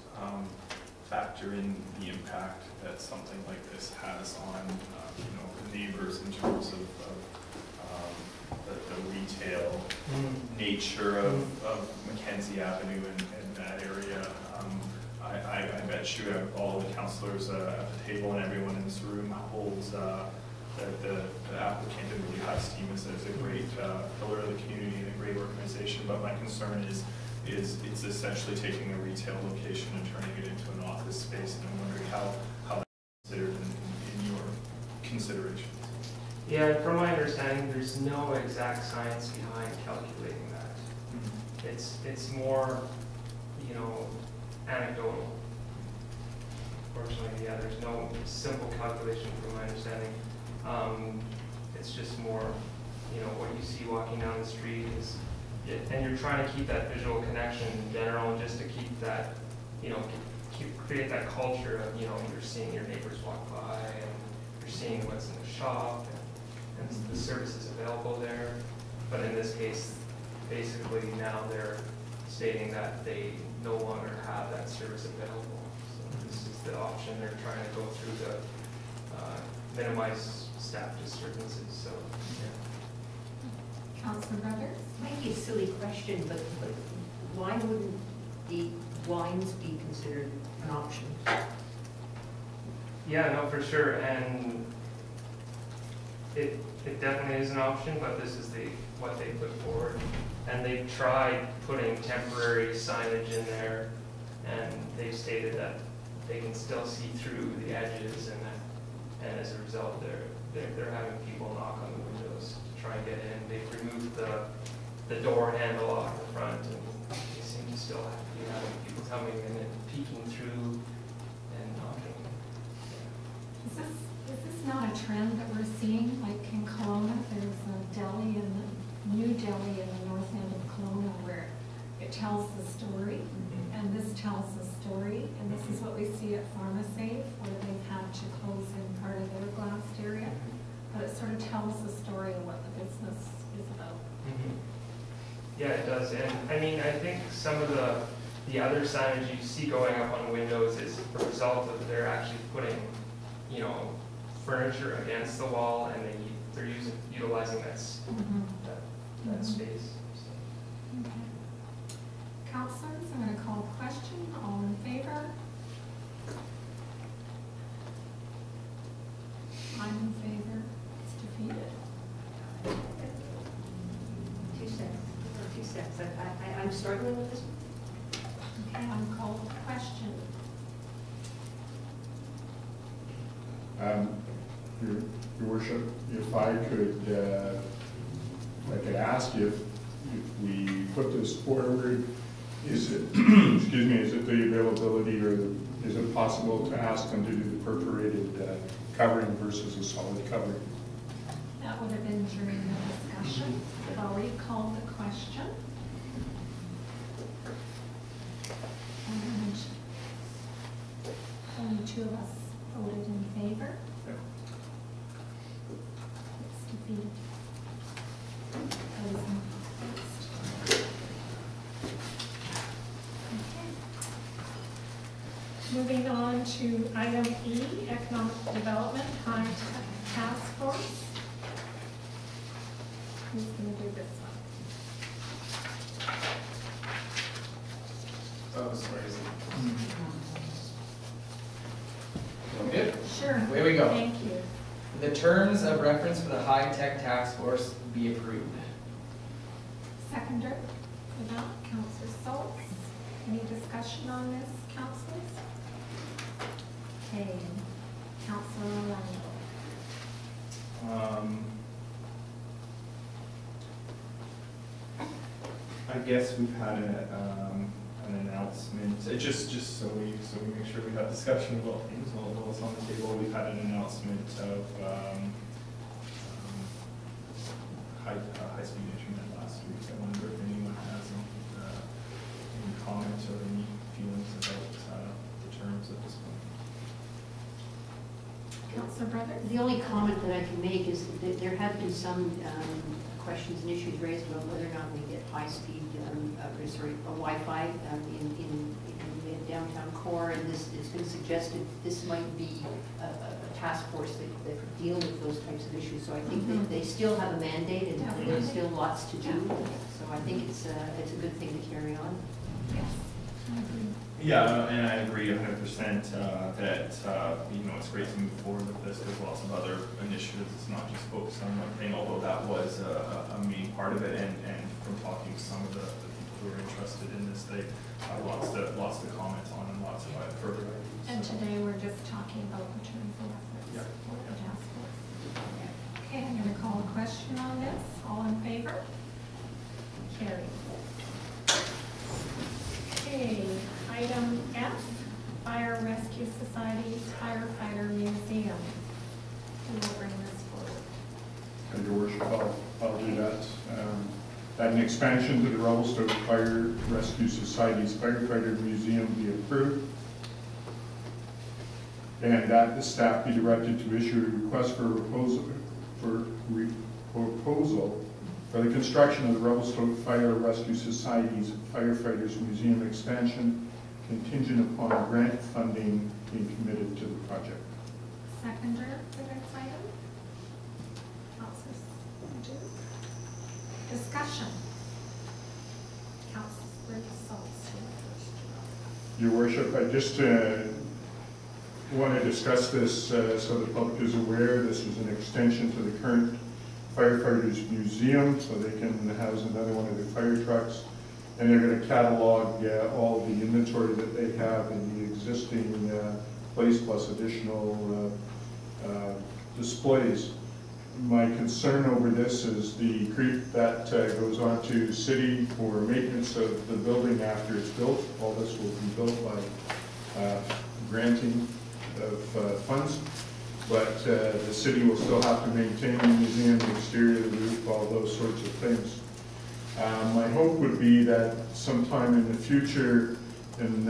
factor in the impact that something like this has on the neighbors in terms of the retail nature of Mackenzie Avenue and that area? I bet you all the councillors at the table and everyone in this room holds that the applicant and really high esteem is a great pillar of the community and a great organization, but my concern is it's essentially taking a retail location and turning it into an office space, and I'm wondering how that's considered in your consideration. Yeah, from my understanding, there's no exact science behind calculating that. It's more, anecdotal. Fortunately, yeah, there's no simple calculation from my understanding. It's just more, what you see walking down the street is, and you're trying to keep that visual connection in general, and just to keep that, create that culture of, you're seeing your neighbors walk by, and you're seeing what's in the shop, and the services available there. But in this case, basically now they're stating that they no longer have that service available. So this is the option they're trying to go through to minimize staff disturbances. So, yeah. Councilor Brothers? Might be a silly question, but why wouldn't the wines be considered an option? Yeah, no, for sure, and it definitely is an option, but this is what they put forward. And they've tried putting temporary signage in there, and they've stated that they can still see through the edges, and as a result, they're having people knock on the windows to try and get in. They've removed the door handle off the front, and they seem to still be having people coming in and peeking through and knocking. Is this not a trend that we're seeing? Like in Kelowna, there's a deli in the new deli in the north end of Kelowna where it tells the story, and this tells the story, and this is what we see at PharmaSafe, where they've had to close in part of their glassed area, but it sort of tells the story of what the business is about. Yeah, it does, and I mean, I think some of the other signage you see going up on windows is a result of they're actually putting, furniture against the wall, and they're utilizing that space. So. Okay. Councilors, I'm going to call a question. All in favor? I'm in favor. It's defeated. 2 cents. 2 cents. I'm struggling with this. Okay, I'm called a question. Your Worship, if I could ask if we put this forward, is it, excuse me, is it the availability, or is it possible to ask them to do the perforated covering versus a solid covering? That would have been during the discussion. I've already called the question. And only 2 of us voted in favor. Yep. It's defeated. Those opposed. Okay. Moving on to item E, Economic Development High Task Force. Who's going to do this one? Oh, sorry. Good? Sure. the terms of reference for the high-tech task force be approved. Seconder for that, Councillor Schultz. Any discussion on this, councillors? Okay, Councillor Orlando. I guess we've had an announcement, just so we make sure we have discussion about things while it's on the table. We've had an announcement of high-speed internet last week. I wonder if anyone has any comments or any feelings about the terms at this point. Councillor Brothers? The only comment that I can make is that there have been some questions and issues raised about whether or not we get high-speed, Wi-Fi in downtown core, and it's been suggested this might be a task force that could deal with those types of issues. So I think that they still have a mandate, and there's still lots to do. So I think it's a good thing to carry on. Yes, I agree. Yeah, and I agree 100% that it's great to move forward with this. There's lots of other initiatives. It's not just focused on one thing, although that was a main part of it. And from talking to some of the people who are interested in this, they have lots to comment on and lots of further ideas. And today we're just talking about the terms of reference Yeah. for the task force. Okay, I'm going to call a question on this. All in favor? Carried. Okay, item F, Fire Rescue Society's Firefighter Museum. Who will bring this forward? Your Worship, I'll do that. That an expansion to the Revelstoke Fire Rescue Society's Firefighter Museum be approved. And that the staff be directed to issue a request for a proposal for the construction of the Revelstoke Fire Rescue Society's Firefighters Museum expansion contingent upon grant funding being committed to the project. Seconder for this item? Councillor Stu. Discussion. Councillor Schultz. Your Worship, I just want to discuss this so the public is aware. This is an extension to the current Firefighters Museum, so they can house another one of their fire trucks. And they're going to catalog all the inventory that they have in the existing place, plus additional displays. My concern over this is the creep that goes on to city for maintenance of the building after it's built. All this will be built by granting of funds. But the city will still have to maintain the museum, the exterior, the roof, all those sorts of things. My hope would be that sometime in the future, and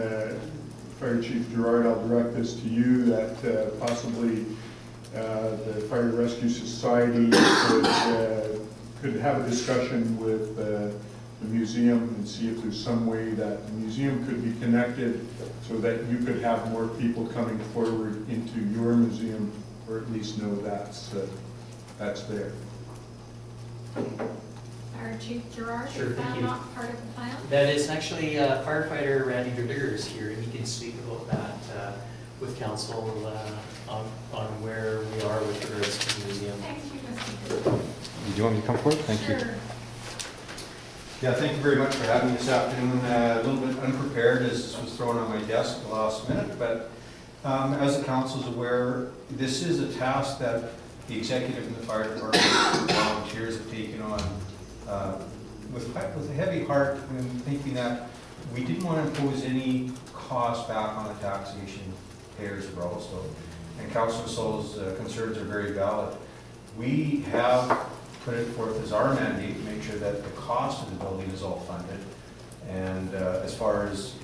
Fire Chief Gerard, I'll direct this to you, that possibly the Fire Rescue Society could have a discussion with the museum and see if there's some way that the museum could be connected so that you could have more people coming forward into your museum, or at least know that's there. Fire Chief Gerard, Sure, is thank that you. not part of the plan? That is actually firefighter Randy Derdigger is here, and he can speak about that with council on where we are with regards to the museum. Thank you, Mr. Drew. Do you want me to come forward? Thank you. Sure. Yeah, thank you very much for having me this afternoon. A little bit unprepared as this was thrown on my desk at the last minute, but as the council is aware, this is a task that the executive and the fire department volunteers have taken on with a heavy heart, and thinking that we didn't want to impose any cost back on the taxation payers of Revelstoke. And Councillor Sol's concerns are very valid. We have put it forth as our mandate to make sure that the cost of the building is all funded. And as far as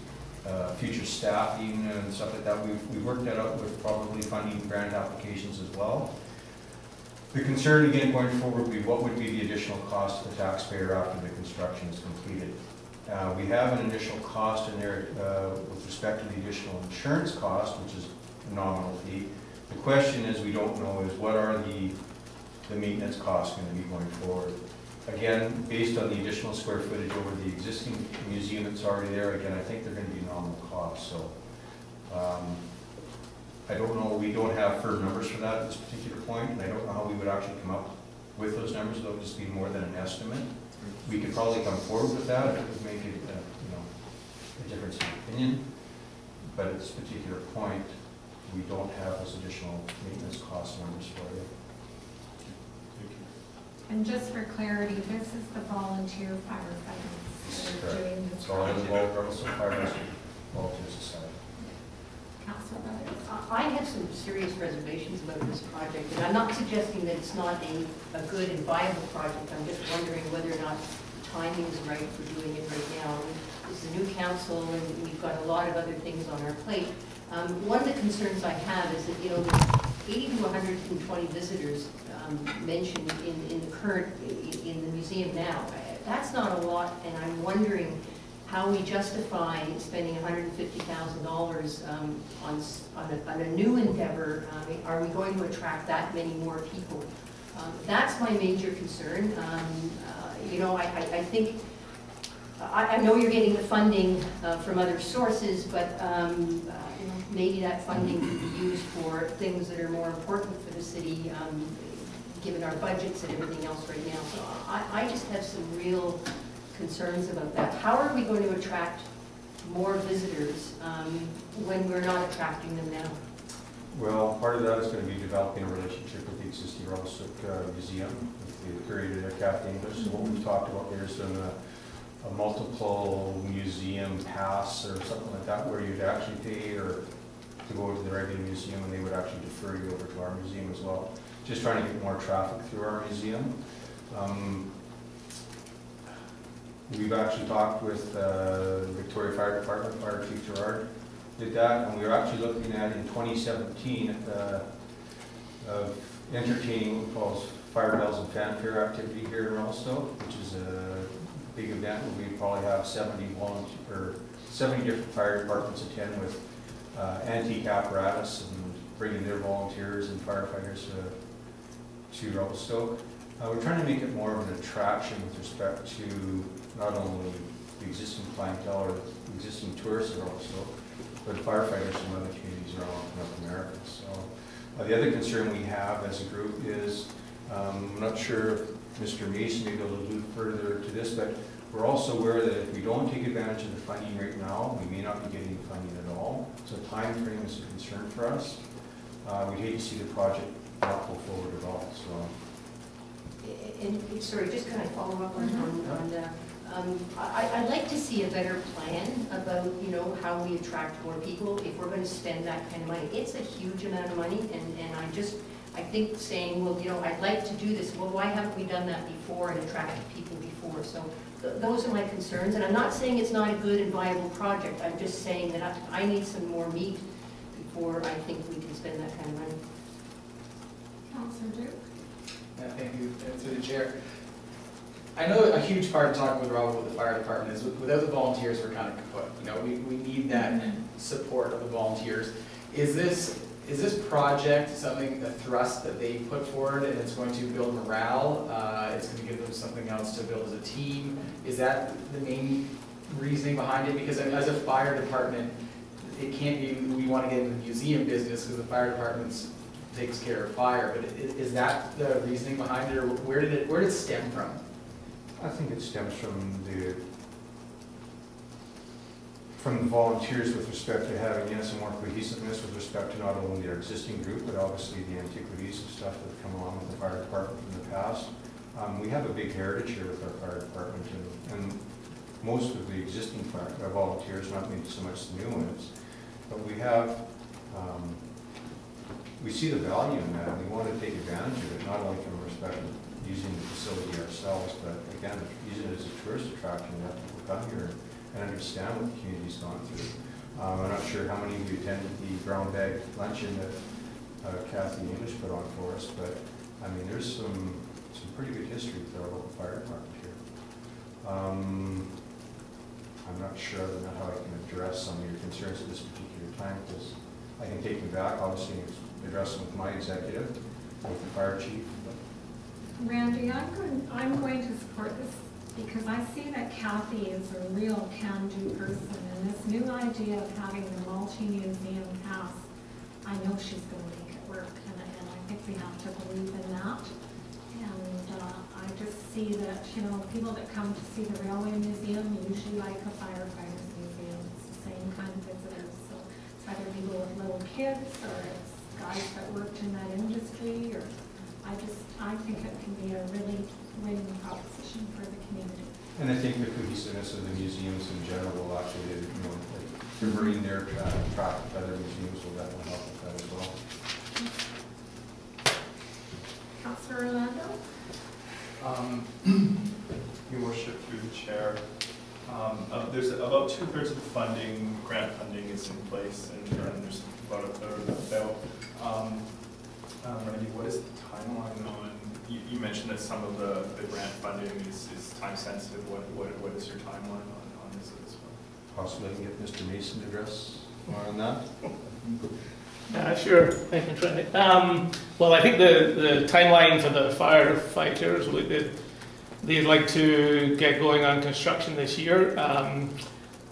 future staffing and stuff like that, we've worked that out with probably funding grant applications as well. The concern again going forward would be what would be the additional cost to the taxpayer after the construction is completed. We have an initial cost in there with respect to the additional insurance cost, which is a nominal fee. The question is, we don't know, is what are the maintenance costs going to be going forward. Again, based on the additional square footage over the existing museum that's already there, again, I think they're going to be nominal costs. So I don't know, we don't have firm numbers for that at this particular point, and I don't know how we would actually come up with those numbers. They'll just be more than an estimate. We could probably come forward with that if it would make it, a difference in opinion. But at this particular point, we don't have those additional maintenance cost numbers for you. And just for clarity, this is the volunteer firefighters that are doing this So I was project. Revelstoke Fire Rescue Volunteer Society. Councilor Brothers? I have some serious reservations about this project, and I'm not suggesting that it's not a good and viable project. I'm just wondering whether or not the timing is right for doing it right now. It's a new council, and we've got a lot of other things on our plate. One of the concerns I have is that, there's 80 to 120 visitors mentioned in the museum now. That's not a lot, and I'm wondering how we justify spending $150,000 on a new endeavor. Are we going to attract that many more people? That's my major concern. I think, I know you're getting the funding from other sources, but maybe that funding could be used for things that are more important for the city, given our budgets and everything else right now. So I just have some real concerns about that. How are we going to attract more visitors when we're not attracting them now? Well, part of that is going to be developing a relationship with the existing Revelstoke Museum, with the curator Kathy English. So what we've talked about there is doing a multiple museum pass or something like that, where you'd actually pay or to go to the regular museum, and they would actually defer you over to our museum as well. Just trying to get more traffic through our museum. We've actually talked with Victoria Fire Department, Fire Chief Gerard did that, and we were actually looking at in 2017 of entertaining what we call fire bells and fanfare activity here in Revelstoke, which is a big event where we probably have 70 different fire departments attend with antique apparatus and bringing their volunteers and firefighters to Revelstoke. We're trying to make it more of an attraction with respect to not only the existing clientele or the existing tourists of Revelstoke, but firefighters from other communities around North America. So the other concern we have as a group is, I'm not sure if Mr. Mason may be able to allude further to this, but we're also aware that if we don't take advantage of the funding right now, we may not be getting funding at all. So time frame is a concern for us. We'd hate to see the project not go forward at all. So. And sorry, just kind of follow up on that. I'd like to see a better plan about, how we attract more people if we're going to spend that kind of money. It's a huge amount of money, and I think saying, well, I'd like to do this. Well, why haven't we done that before and attracted people before? So those are my concerns, and I'm not saying it's not a good and viable project. I'm just saying that I need some more meat before I think we can spend that kind of money. Councilor Duke? Yeah, thank you, through the chair. I know a huge part of talking with Rob about the fire department is without the volunteers, we're kind of kaput. We need that support of the volunteers. Is this project something, a thrust that they put forward, and it's going to build morale? It's going to give them something else to build as a team? Is that the main reasoning behind it? Because as a fire department, it can't be we want to get into the museum business because the fire department takes care of fire. But is that the reasoning behind it, or where did it stem from? I think it stems from the volunteers with respect to having, yes, a more cohesiveness with respect to not only their existing group, but obviously the antiquities and stuff that have come along with the fire department from the past. We have a big heritage here with our fire department, and most of the existing volunteers, not maybe so much the new ones, but we have, we see the value in that, and we want to take advantage of it, not only from respect to using the facility ourselves, but again, using it as a tourist attraction, that people come here and understand what the community's gone through. I'm not sure how many of you attended the brown bag luncheon that Kathy English put on for us, but I mean, there's some pretty good history with our local fire department here. I'm not sure how I can address some of your concerns at this particular time, because I can take them back, obviously, and address them with my executive, with the fire chief. Randy, I'm going to support this because I see that Kathy is a real can-do person, and this new idea of having the multi-museum pass I know she's going to make it work, and I think we have to believe in that. And I just see that, you know, people that come to see the Railway Museum usually like a firefighters museum. It's the same kind of visitors. So it's either people with little kids or it's guys that worked in that industry, or I think it can be a really winning proposition for the community. And I think the cohesiveness of the museums in general will actually, you know, like converting their traffic to other museums will definitely help with that as well. Councillor Orlando? Your Worship, through the chair, there's about 2/3 of the funding, grant funding, is in place, and there's about 1/3 left out. Randy, what is the timeline on? You mentioned that some of the grant funding is time sensitive. What is your timeline on this as well? Possibly I can get Mr. Mason to address more on that. Sure, I can try. Well, I think the timeline for the firefighters, they'd like to get going on construction this year.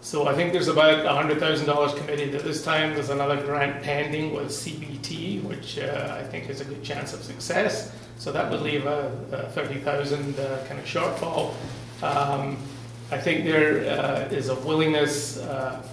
So I think there's about $100,000 committed at this time. There's another grant pending with CBT, which I think is a good chance of success. So that would leave a 30,000 kind of shortfall. I think there is a willingness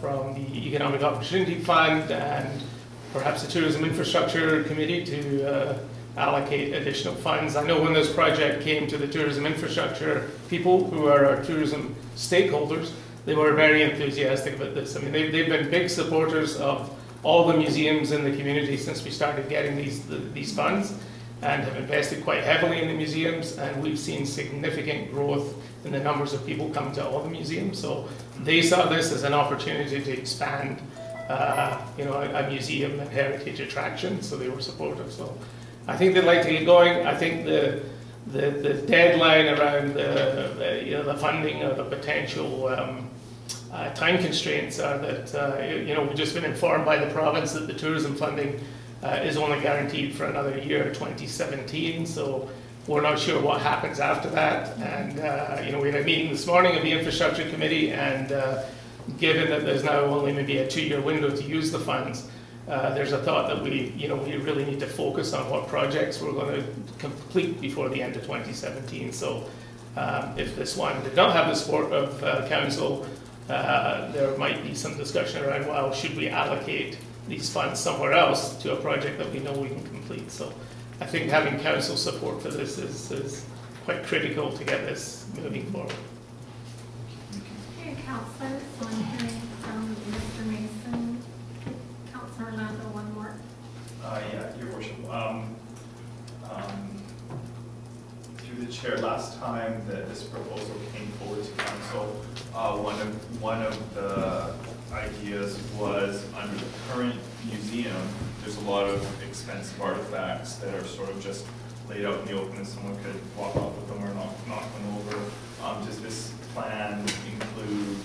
from the Economic Opportunity Fund and perhaps the Tourism Infrastructure Committee to allocate additional funds. I know when this project came to the tourism infrastructure people who are our tourism stakeholders, they were very enthusiastic about this. I mean, they've been big supporters of all the museums in the community since we started getting these funds, and have invested quite heavily in the museums, and we've seen significant growth in the numbers of people come to all the museums. So they saw this as an opportunity to expand you know, a museum and heritage attraction, so they were supportive. So I think they'd like to get going. I think the deadline around you know, the funding or the potential time constraints are that you know, we've just been informed by the province that the tourism funding is only guaranteed for another year, 2017. So we're not sure what happens after that. And you know, we had a meeting this morning of the Infrastructure Committee, and given that there's now only maybe a 2-year window to use the funds, there's a thought that we really need to focus on what projects we're going to complete before the end of 2017. So if this one did not have the support of council, there might be some discussion around, well, should we allocate these funds somewhere else to a project that we know we can complete? So I think having council support for this is quite critical to get this moving forward. Okay, councillors, so I'm hearing from Mr. Mason. Councillor Orlando, one more. Yeah, Your Worship. Through the chair, last time that this proposal came forward to council, one of the ideas was, under the current museum, there's a lot of expensive artifacts that are sort of just laid out in the open and someone could walk off with them or knock them over. Does this plan include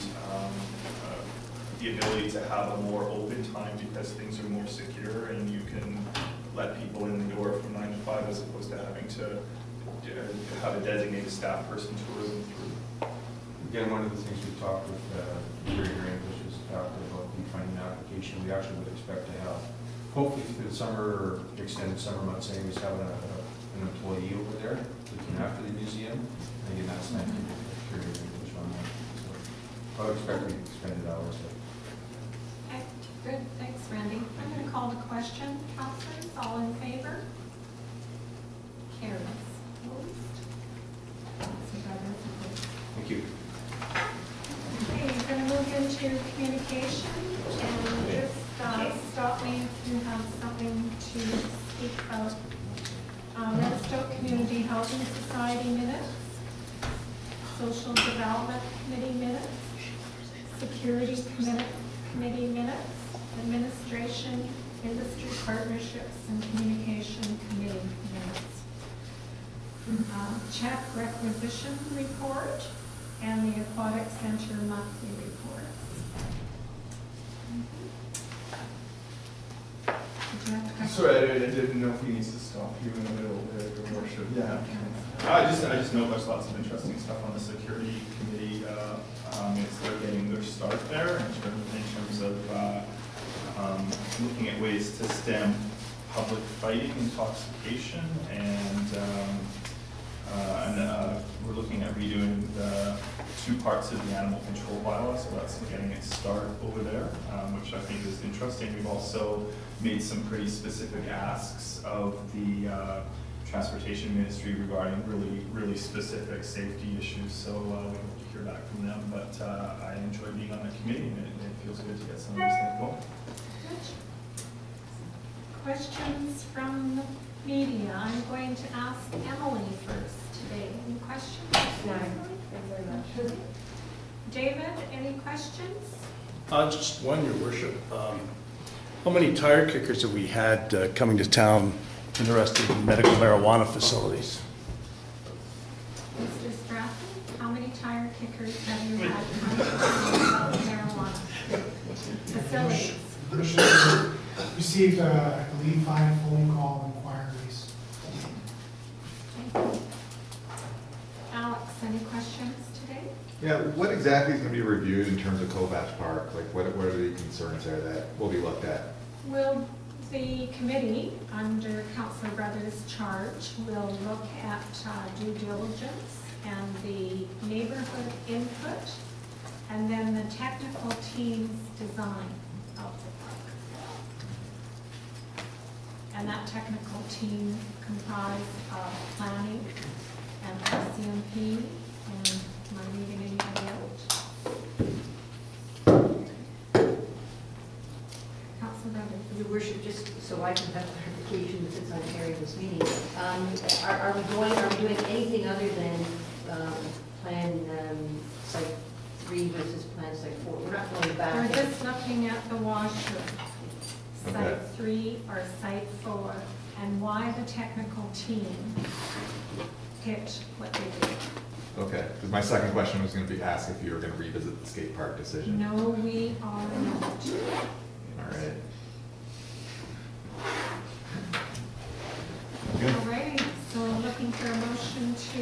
the ability to have a more open time because things are more secure and you can let people in the door from 9 to 5 as opposed to having to have a designated staff person tour them through? Again, one of the things we talked with Gary English is about the funding application. We actually would expect to have, hopefully through the summer or extended summer months, anyways, have an employee over there looking after the museum. And again, that's not Gary English on that. So I would expect we expended hours. Okay, good, thanks, Randy. I'm going to call the question. Councillors, all in favor? Carries. Thank you. Okay, you're going to move into communication, and just stop me if you have something to speak about. Revelstoke Community Housing Society minutes, Social Development Committee minutes, Security Committee minutes, Administration, Industry Partnerships and Communication Committee minutes. Check requisition report and the Aquatic Center monthly reports. Sorry, I didn't know if we need to stop you in the middle there, Your Worship. Yeah. I just know there's lots of interesting stuff on the Security Committee. They're getting their start there in terms of looking at ways to stem public fighting, intoxication, and we're looking at redoing the 2 parts of the animal control bylaw, so that's getting a start over there, which I think is interesting. We've also made some pretty specific asks of the Transportation Ministry regarding really specific safety issues, so we hope to hear back from them, but I enjoy being on the committee, and it feels good to get some of these things going. Questions from the media? I'm going to ask Emily first today. Any questions? No, thank you very much. David, any questions? Just one, Your Worship. How many tire kickers have we had coming to town interested in medical marijuana facilities? Mr. Stratton, how many tire kickers have you had coming to town about marijuana facilities? Received, I believe, 5 phone call inquiries. Thank you. Alex, any questions today? Yeah, what exactly is going to be reviewed in terms of Kovacs Park? Like, what are the concerns there that will be looked at? Will the committee, under Councillor Brothers' charge, will look at due diligence and the neighborhood input, and then the technical team's design of the park. And that technical team comprised of planning and RCMP, and am I leaving anybody out? Councillor Brothers. Your Worship, just so I can have clarification since I'm chairing this meeting, are we doing anything other than plan site 3 versus plan site 4? We're not going back. We're just looking at the washroom, Okay. site 3 or site 4, and why the technical team picked what they did. Okay, because my second question was going to be asked if you were going to revisit the skate park decision. No, we are not. All right. All right, so looking for a motion to